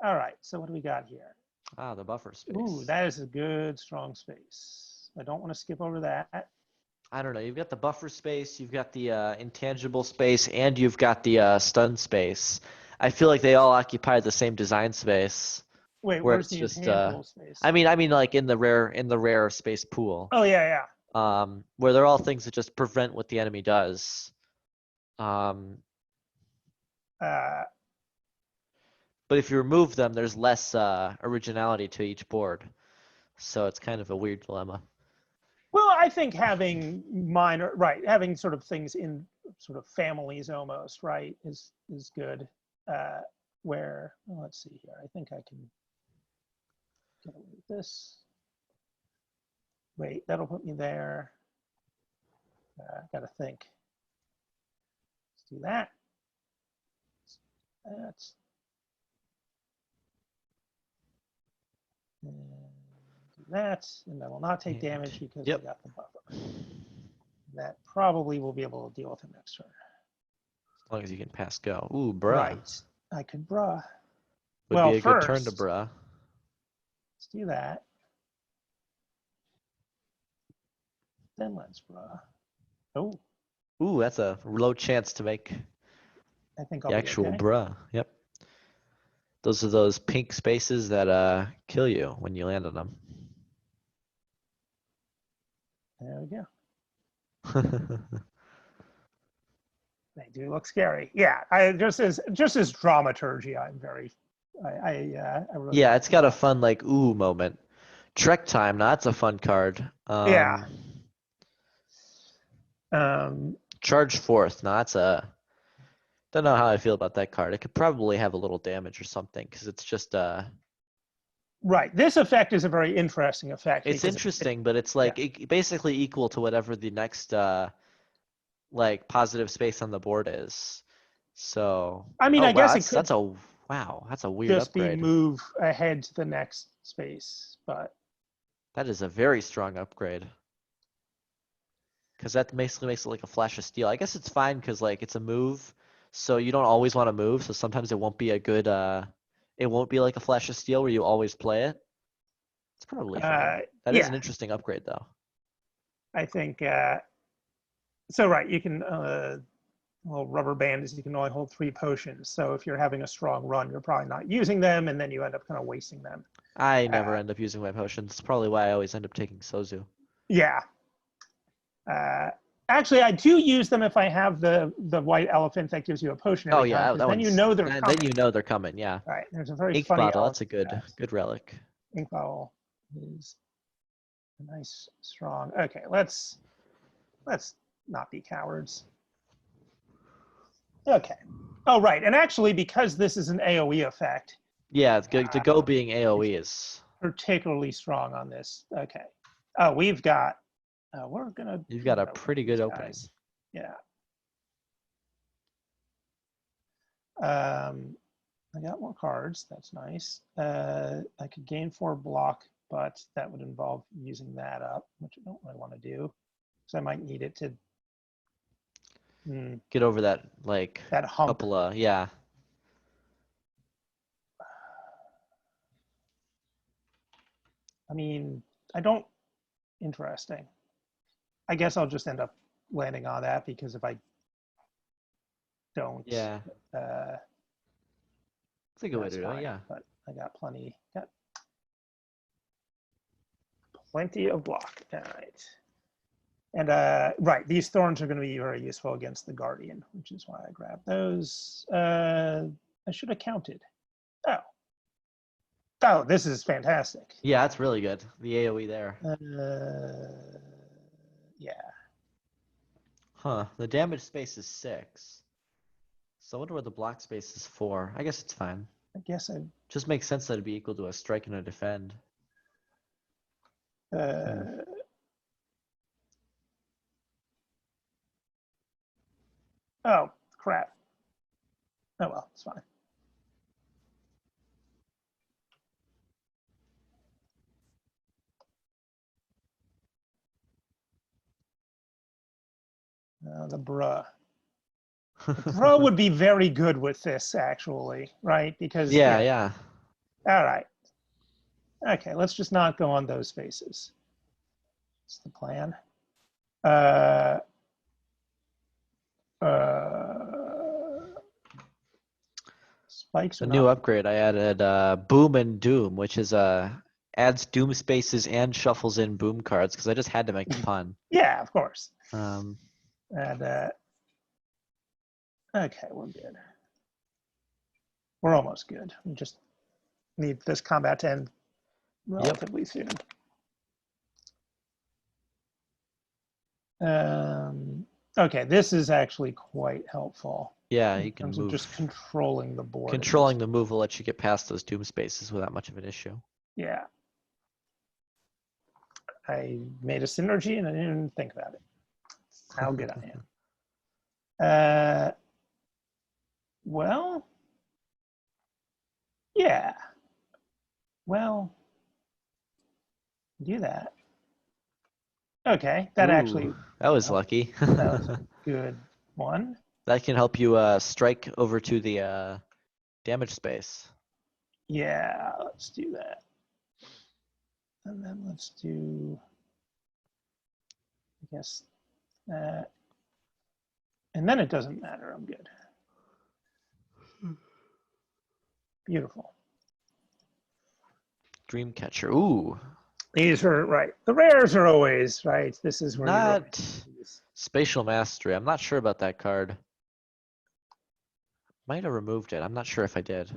right, so what do we got here? Ah, the buffer space. Ooh, that is a good strong space. I don't want to skip over that. I don't know. You've got the buffer space, you've got the intangible space, and you've got the stun space. I feel like they all occupy the same design space. Wait, where where's it's the just intangible space? I mean like in the rare space pool. Oh yeah. Where they're all things that just prevent what the enemy does. But if you remove them, there's less originality to each board. So it's kind of a weird dilemma. Well, I think having having sort of things in sort of families almost, right, is good. Where, well, let's see here. I think I can get away with this. Wait, that'll put me there. Gotta think. Let's do that. That's. And do that, and I will not take damage because I got the buffer. That probably will be able to deal with him next turn. As long as you can pass go. Ooh, bruh. Right. I could bruh. Would be a good turn to bruh. Let's do that. Then let's bruh. Oh. Ooh, that's a low chance to make I think the actual bruh. Yep. Those are those pink spaces that kill you when you land on them. There we go. They do look scary. Yeah, I just as dramaturgy, I'm very, I really. Yeah, it's got a fun like ooh moment. Trek Time, now that's a fun card. Yeah. Charge Forth, now that's a. Don't know how I feel about that card. It could probably have a little damage or something because it's just Right. This effect is a very interesting effect. It's interesting, but it's like basically equal to whatever the next like positive space on the board is. So I mean, I guess it could. That's a weird just upgrade. Be move ahead to the next space, but that is a very strong upgrade. Because that basically makes it like a flash of steel. I guess it's fine because like it's a move, so you don't always want to move. So sometimes it won't be a good. It won't be like a flash of steel where you always play it. It's probably fine. That is an interesting upgrade, though. I think. So right, you can. Well, rubber band is you can only hold 3 potions. So if you're having a strong run, you're probably not using them, and then you end up kind of wasting them. I never end up using my potions. It's probably why I always end up taking Sozu. Yeah. Actually, I do use them if I have the white elephant that gives you a potion every time. Then you know they're coming. Then you know they're coming, yeah. Right. There's a very ink funny bottle. That's a good relic. Ink bottle is a nice, strong. Okay, let's not be cowards. Okay. Oh, right. And actually, because this is an AoE effect. Yeah, the go being AoE is particularly strong on this. Okay. Oh, we've got. We're gonna. You've got a pretty good opening. Yeah. I got more cards. That's nice. I could gain 4 block, but that would involve using that up, which I don't really want to do. So I might need it to get over that like that hump. Couple of yeah. I mean, I don't. Interesting. I guess I'll just end up landing on that because if I don't, yeah, it's a good way to do it. Yeah, but I got plenty. Got plenty of block. All right. And right, these thorns are going to be very useful against the Guardian, which is why I grabbed those. I should have counted. Oh, this is fantastic. Yeah, that's really good. The AoE there. Yeah. Huh. The damage space is 6. So I wonder what the block space is 4. I guess it's fine. I guess I. Just makes sense that it'd be equal to a strike and a defend. Oh, crap. Oh, well, it's fine. The bruh. Bro would be very good with this, actually, right? Because Yeah, here. yeah. All right. Okay, let's just not go on those spaces. That's the plan. Spikes A are new not. upgrade I added Boom and Doom, which is adds Doom spaces and shuffles in Boom cards because I just had to make the pun. Yeah, of course. Um, And okay, we're good. We're almost good. We just need this combat to end relatively soon. Okay, this is actually quite helpful. yeah, In you can terms of move. just controlling the board. Controlling the move will let you get past those Doom spaces without much of an issue. Yeah. I made a synergy and I didn't even think about it. How good I am. Well, yeah. Well, do that. Okay, that actually. That was lucky. That was a good one. That can help you strike over to the damage space. Yeah, let's do that. And then let's do, I guess, that. And then it doesn't matter. I'm good. Beautiful. Dreamcatcher. Ooh. These are right. The rares are always right. This is where Not Spatial Mastery. I'm not sure about that card. Might have removed it. I'm not sure if I did.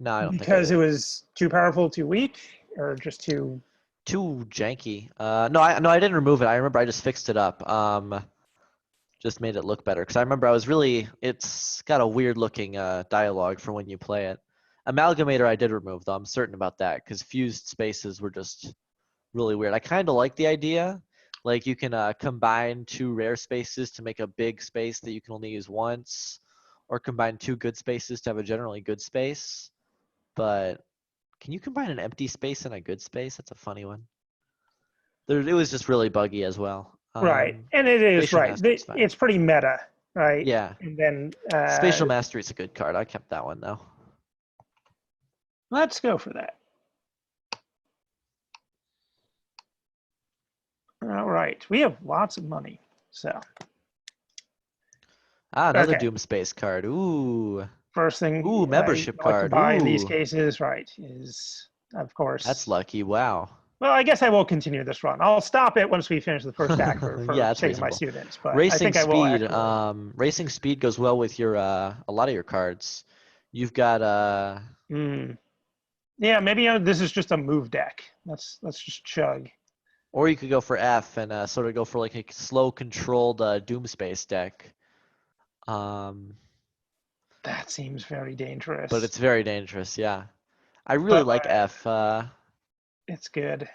No, I don't think I because did. it was too powerful, too weak, or just too janky. No, I didn't remove it. I remember I just fixed it up. Just made it look better because I remember it's got a weird looking dialogue for when you play it. Amalgamator I did remove though. I'm certain about that because fused spaces were just really weird. I kind of like the idea. Like you can combine 2 rare spaces to make a big space that you can only use once, or combine 2 good spaces to have a generally good space. But can you combine an empty space and a good space? That's a funny one. It was just really buggy as well. right. And it is Spatial right. Mastery is fine. It's pretty meta, right? Yeah. And then Spatial Mastery is a good card. I kept that one though. Let's go for that. All right. We have lots of money. So. Another Okay. Doom Space card. Ooh. First thing Ooh, membership I like to card. buy in these Ooh. cases, right, is, of course. That's lucky. Wow. Well, I guess I will continue this run. I'll stop it once we finish the first act for Yeah, that's saving my reasonable. students. But I Racing think I will speed. actually. Racing speed goes well with your a lot of your cards. You've got Yeah, maybe this is just a move deck. Let's just chug. or you could go for F and sort of go for like a slow controlled Doom Space deck. That seems very dangerous. But it's very dangerous, yeah. I really like F. It's good.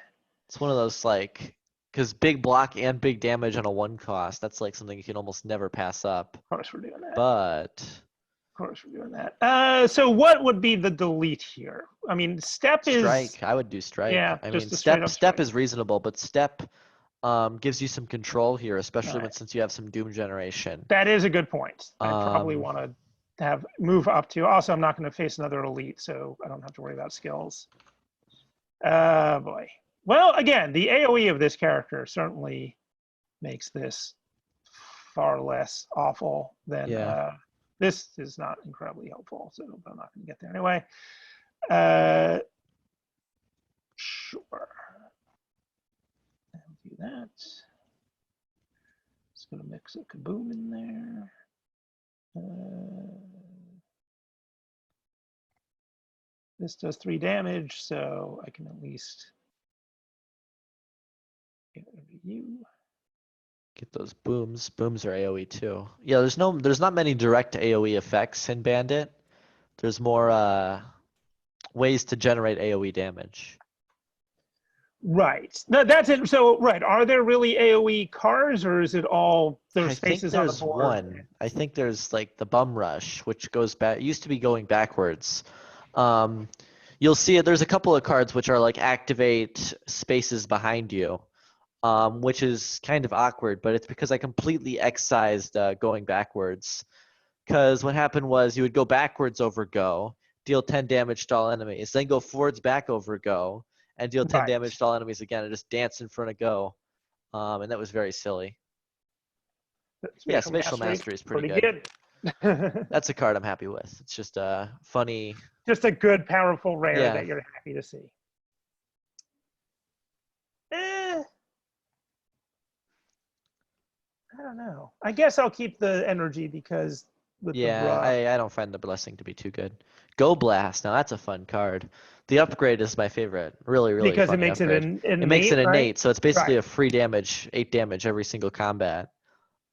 It's one of those like, because big block and big damage on a 1 cost, that's like something you can almost never pass up. Of course we're doing that. But of course we're doing that. So what would be the delete here? I mean, step is strike. I would do strike. Yeah, I just mean, a straight up step strike. is reasonable, but step gives you some control here, especially since you have some Doom generation. That is a good point. I probably want to have move up to. Also, I'm not going to face another elite, so I don't have to worry about skills. Boy. Well, again, the AOE of this character certainly makes this far less awful than this is not incredibly helpful, so I'm not going to get there anyway. Sure. I'll do that. Just going to mix a kaboom in there. This does 3 damage, so I can at least get rid of you. Get those booms. Booms are AoE too. Yeah, there's not many direct AoE effects in Bandit. There's more ways to generate AoE damage. Right. No, that's it. So, right. Are there really AoE cars, or is it all there's I think spaces on the there's board? one. I think there's like the bum rush, which goes back. It used to be going backwards. Um, you'll see it. There's a couple of cards which are like activate spaces behind you, which is kind of awkward, but it's because I completely excised going backwards. Because what happened was you would go backwards over go, deal 10 damage to all enemies, then go forwards back over go, and deal 10 Right. damage to all enemies again, and just dance in front of go. And that was very silly. Yeah, spatial mastery is pretty good. good. That's a card I'm happy with. It's just a funny. Just a good, powerful rare Yeah. that you're happy to see. Eh, I don't know. I guess I'll keep the energy because with the Yeah, rough. I don't find the blessing to be too good. Go Blast. Now that's a fun card. The upgrade is my favorite. Really, really Because it funny makes it upgrade. an It makes innate, it right? innate, so it's basically Right. a free damage, 8 damage every single combat.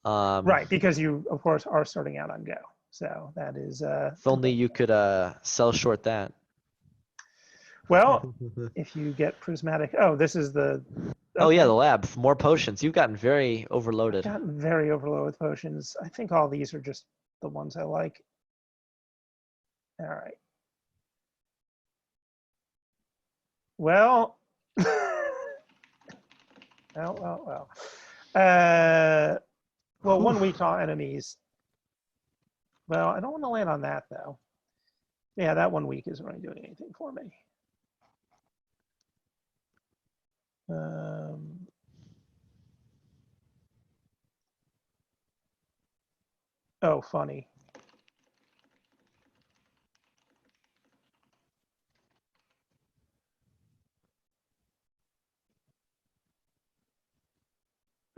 Right, because you, of course, are starting out on go. So that is If only you could sell short that. well, if you get prismatic. Oh, this is the Oh yeah, okay. the lab. More potions. You've gotten very I've overloaded. gotten very overloaded with potions. I think all these are just the ones I like. All right. Well, well. Well, 1 week on enemies. Well, I don't want to land on that though. Yeah, that 1 week isn't really doing anything for me. Oh, funny.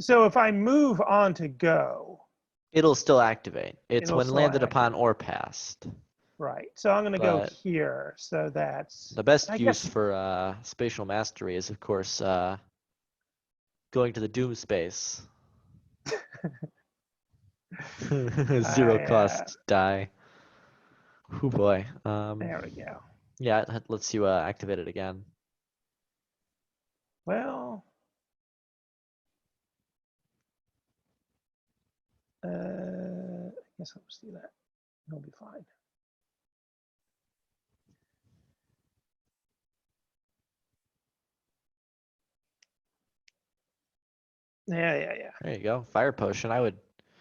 So if I move on to go, It'll still activate. It's it'll when still landed activate. upon or passed. Right. So I'm going to go But here. So that's, the best I use guess, for spatial mastery is, of course, going to the Doom space. Zero I, cost die. Oh boy. there we go. Yeah, it lets you activate it again. Well, I guess I'll just do that. It'll be fine. Yeah. There you go. Fire potion. I would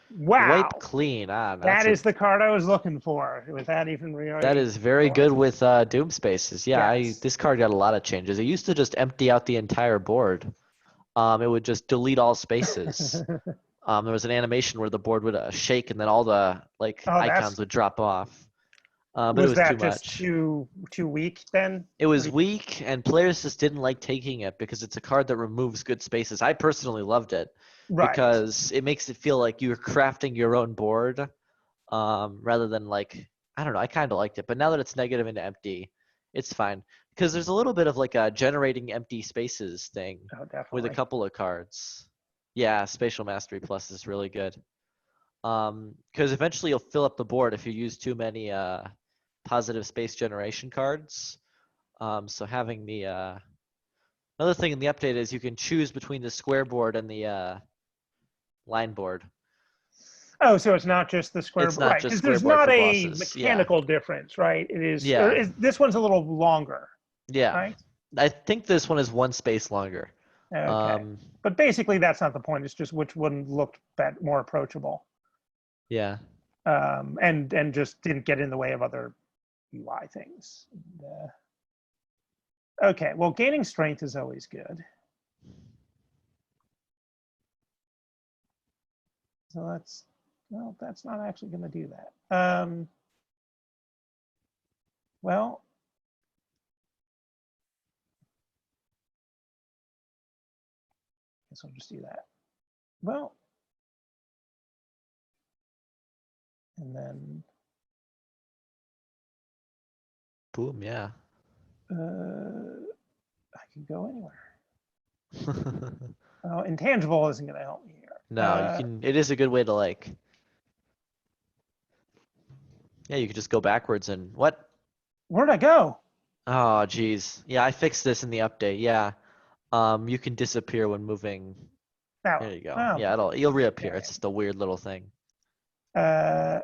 Wow. wipe clean. That is the card I was looking for without even that really is very good realizing. with Doom spaces. Yeah, Yes. this card got a lot of changes. It used to just empty out the entire board. It would just delete all spaces. There was an animation where the board would shake and then all the like Oh, icons would drop off. But it was was too that just much. too weak then? It was weak, and players just didn't like taking it because it's a card that removes good spaces. I personally loved it Right. because it makes it feel like you're crafting your own board, rather than like, I don't know. I kind of liked it, but now that it's negative into empty, it's fine because there's a little bit of like a generating empty spaces thing Oh, with a definitely. couple of cards. Yeah, Spatial Mastery Plus is really good. Because eventually you'll fill up the board if you use too many positive space generation cards. So having the another thing in the update is you can choose between the square board and the line board. Oh, so it's not just the square, It's not right? just Because square there's board not for a bosses. Yeah. mechanical difference, right? It is, or Yeah. is this one's a little longer, Yeah. right? I think this one is one space longer. Okay, but basically that's not the point. It's just which one looked more approachable, Yeah. and just didn't get in the way of other UI things. Okay, well, gaining strength is always good. So that's not actually going to do that. Well, I guess I'll just do that. Well, and then Boom. Yeah. I can go anywhere. Oh, intangible isn't going to help me here. No, you can. It is a good way to like. Yeah, you could just go backwards and what? Where'd I go? Oh, geez. Yeah, I fixed this in the update. Yeah. You can disappear when moving. Oh, There you go. oh, Yeah, you'll reappear. yeah, It's just a weird little thing. all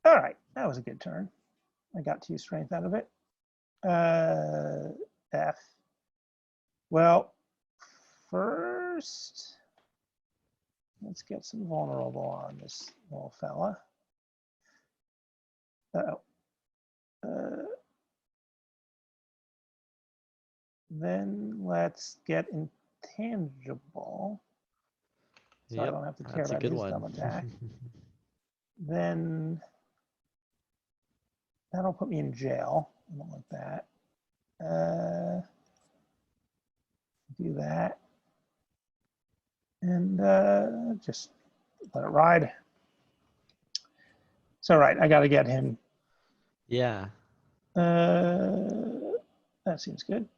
right, that was a good turn. I got 2 strength out of it. F. Well, first, let's get some vulnerable on this little fella. Uh-oh. Then let's get intangible, so I Yep, don't have to care that's a about good his one. dumb attack. Then that'll put me in jail. I don't like that. Do that. And just let it ride. So, right, I got to get him. Yeah. That seems good.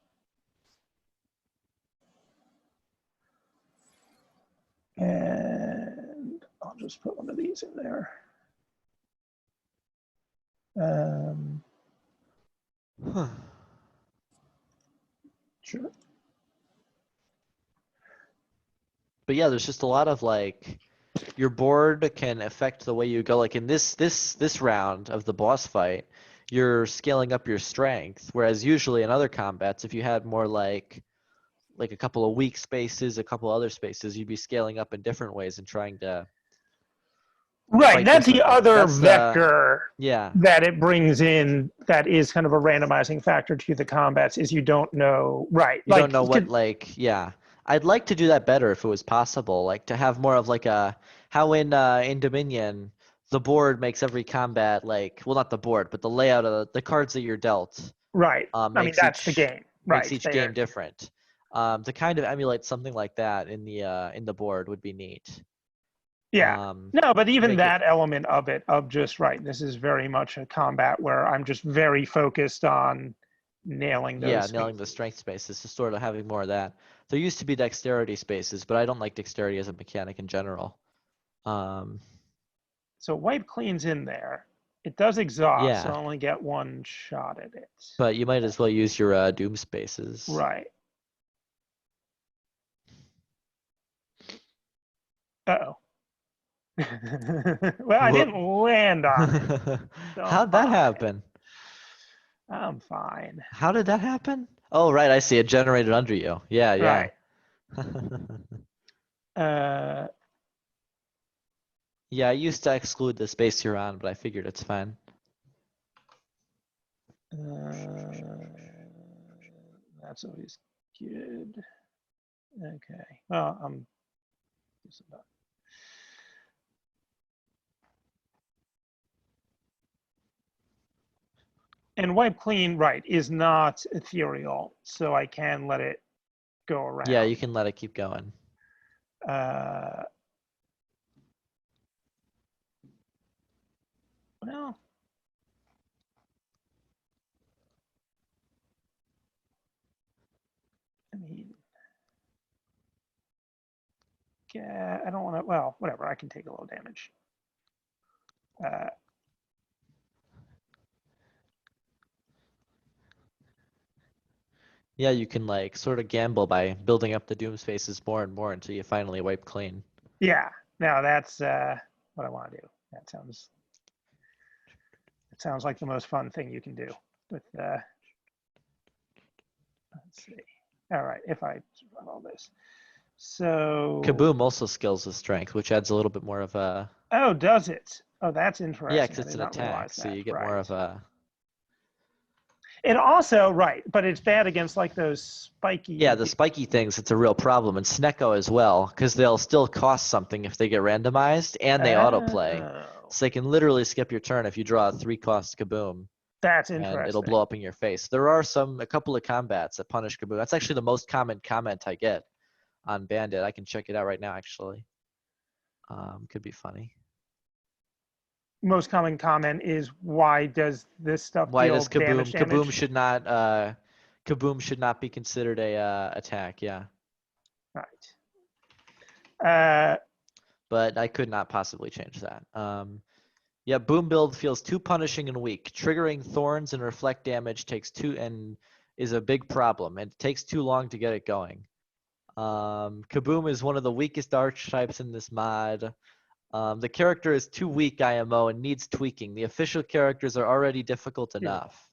And I'll just put one of these in there. Sure. But yeah, there's just a lot of like your board can affect the way you go. Like in this round of the boss fight, you're scaling up your strength, whereas usually in other combats, if you had more like a couple of weak spaces, a couple other spaces, you'd be scaling up in different ways and trying to Right, fight that's the differently. other That's vector yeah. that it brings in that is kind of a randomizing factor to the combats is you don't know, right. You don't know what yeah. I'd like to do that better if it was possible, like to have more of like a how in Dominion the board makes every combat like well not the board, but the layout of the cards that you're dealt right. I mean, makes that's the game, makes right. each game different. To kind of emulate something like that in the board would be neat. Yeah. No, but even Make it that element of it, of just, right, this is very much a combat where I'm just very focused on nailing those yeah, nailing the spaces. strength spaces, just sort of having more of that. There used to be dexterity spaces, but I don't like dexterity as a mechanic in general. So wipe clean's in there. It does exhaust, so Yeah, I only get 1 shot at it. but you might as well use your doom spaces. Right. Uh-oh. Well, I didn't land on it, so I'm How'd that fine. happen? I'm fine. How did that happen? Oh, right, I see. It generated under you. Yeah, yeah. Right. Yeah, I used to exclude the space you're on, but I figured it's fine. That's always good. Okay. Well, I'm just about. And wipe clean, right, is not ethereal, so I can let it go around. Yeah, you can let it keep going. Well, I mean, yeah, I don't want to. Well, whatever. I can take a little damage. Yeah, you can like sort of gamble by building up the doom spaces more and more until you finally wipe clean. Yeah. Now that's what I want to do. That sounds like the most fun thing you can do with. Let's see. All right. If I run all this. So Kaboom also scales with strength, which adds a little bit more of a oh, does it? Oh, that's interesting. yeah, because I it's did an not attack, realize so that. you get Right. more of a And also, right, but it's bad against like those spiky. yeah, the spiky things. It's a real problem, and Snecko as well, because they'll still cost something if they get randomized, and they autoplay, Oh, so they can literally skip your turn if you draw a 3-cost Kaboom, that's and it'll interesting. blow up in your face. There are a couple of combats that punish Kaboom. That's actually the most common comment I get on Bandit. I can check it out right now, actually. Could be funny. Most common comment is, why does this stuff Why deal does damage? Kaboom should not be considered a attack? Yeah. Right. but I could not possibly change that. Yeah, boom build feels too punishing and weak. Triggering thorns and reflect damage is a big problem, and it takes too long to get it going. Kaboom is one of the weakest archetypes in this mod. The character is too weak IMO and needs tweaking. The official characters are already difficult enough.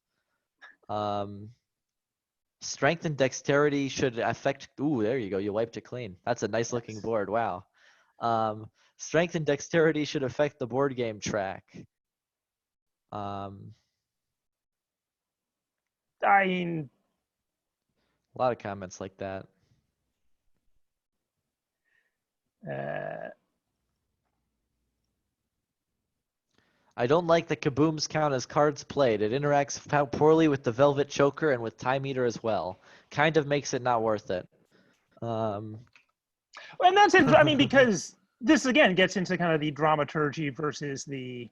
Strength and dexterity should affect. Ooh, there you go. You wiped it clean. That's a nice looking board. Wow. Strength and dexterity should affect the board game track. I mean, A lot of comments like that. I don't like that kabooms count as cards played. It interacts poorly with the Velvet Choker and with Time Eater as well. Kind of makes it not worth it. and that's it. I mean, because this again gets into kind of the dramaturgy versus the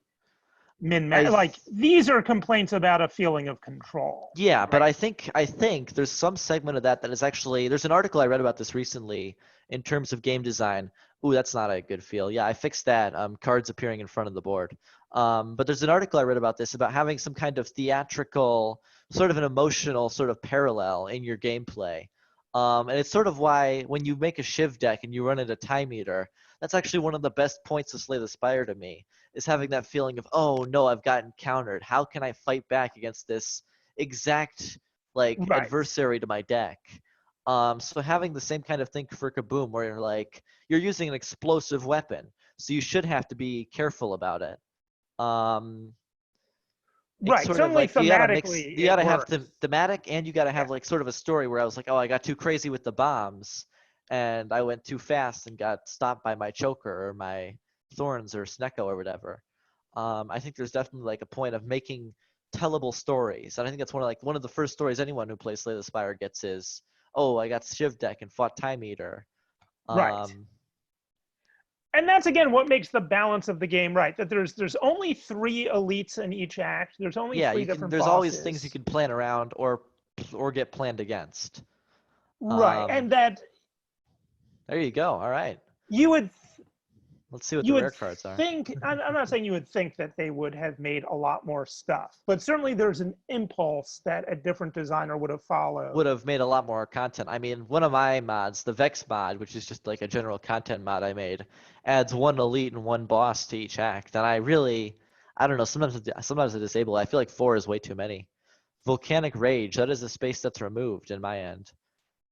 like these are complaints about a feeling of control. Yeah, right? but I think there's some segment of that is actually, there's an article I read about this recently in terms of game design. Ooh, that's not a good feel. Yeah, I fixed that. Cards appearing in front of the board. But there's an article I read about this, about having some kind of theatrical, sort of an emotional sort of parallel in your gameplay. And it's sort of why when you make a Shiv deck and you run it a Time Eater, that's actually one of the best points of Slay the Spire to me, is having that feeling of, oh no, I've gotten countered. How can I fight back against this exact adversary to my deck? So having the same kind of thing for Kaboom, where you're using an explosive weapon, so you should have to be careful about it. Right. Certainly thematically, you gotta have thematic, and you gotta have sort of a story where I was like, oh, I got too crazy with the bombs, and I went too fast and got stopped by my choker or my thorns or Snecko or whatever. I think there's definitely a point of making tellable stories, and I think that's one of the first stories anyone who plays Slay the Spire gets is, oh, I got Shiv deck and fought Time Eater. Right. And that's again what makes the balance of the game right. That there's only 3 elites in each act. There's only 3 different there's bosses. always things you can plan around or get planned against. Right, and that. There you go. All right. You would. Let's see what the rare cards are. I'm not saying you would think that they would have made a lot more stuff, but certainly there's an impulse that a different designer would have followed. Would have made a lot more content. I mean, one of my mods, the Vex mod, which is just a general content mod I made, adds 1 elite and 1 boss to each act. And I don't know, sometimes I disable it. I feel like 4 is way too many. Volcanic Rage, that is a space that's removed in my end.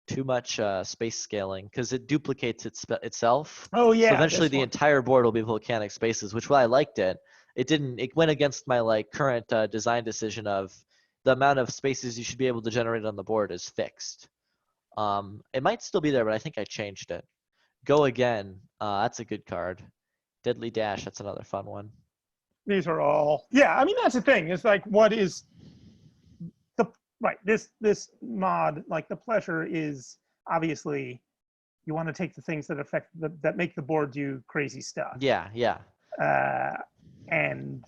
Too much space scaling because it duplicates itself. Oh yeah. So eventually the entire board will be volcanic spaces, which while I liked it, it went against my current design decision of the amount of spaces you should be able to generate on the board is fixed. It might still be there, but I think I changed it. Go Again, that's a good card. Deadly Dash, that's another fun one. These are all, yeah. I mean, that's the thing. It's what is this mod, the pleasure is obviously you want to take the things that affect that make the board do crazy stuff. Yeah. And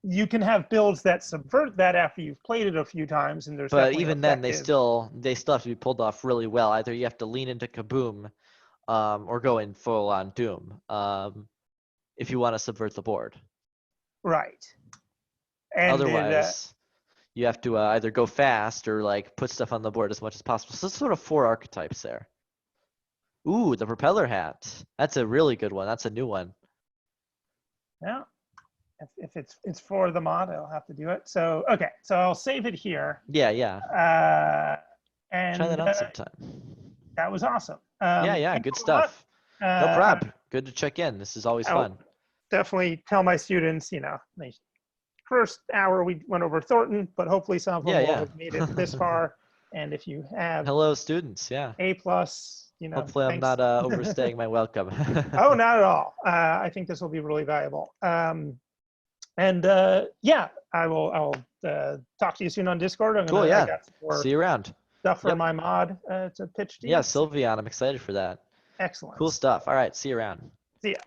you can have builds that subvert that after you've played it a few times, and but even then they still have to be pulled off really well. Either you have to lean into Kaboom or go in full on Doom if you want to subvert the board. Right. And otherwise you have to either go fast or put stuff on the board as much as possible. So it's sort of 4 archetypes there. Ooh, the propeller hat. That's a really good one. That's a new one. Yeah. If it's for the mod, I'll have to do it. So okay, so I'll save it here. Yeah. And try that out sometime. That was awesome. Yeah, good stuff. No problem. Good to check in. This is always fun. Definitely tell my students, first hour we went over Thornton, but hopefully some of them will have made it this far. And if you have hello students, A+, hopefully I'm not overstaying my welcome. Oh, not at all. I think this will be really valuable. I will talk to you soon on Discord. Cool, see you around. Stuff for my mod to pitch to you. Yeah, Sylveon, I'm excited for that. Excellent. Cool stuff. All right, see you around. See ya.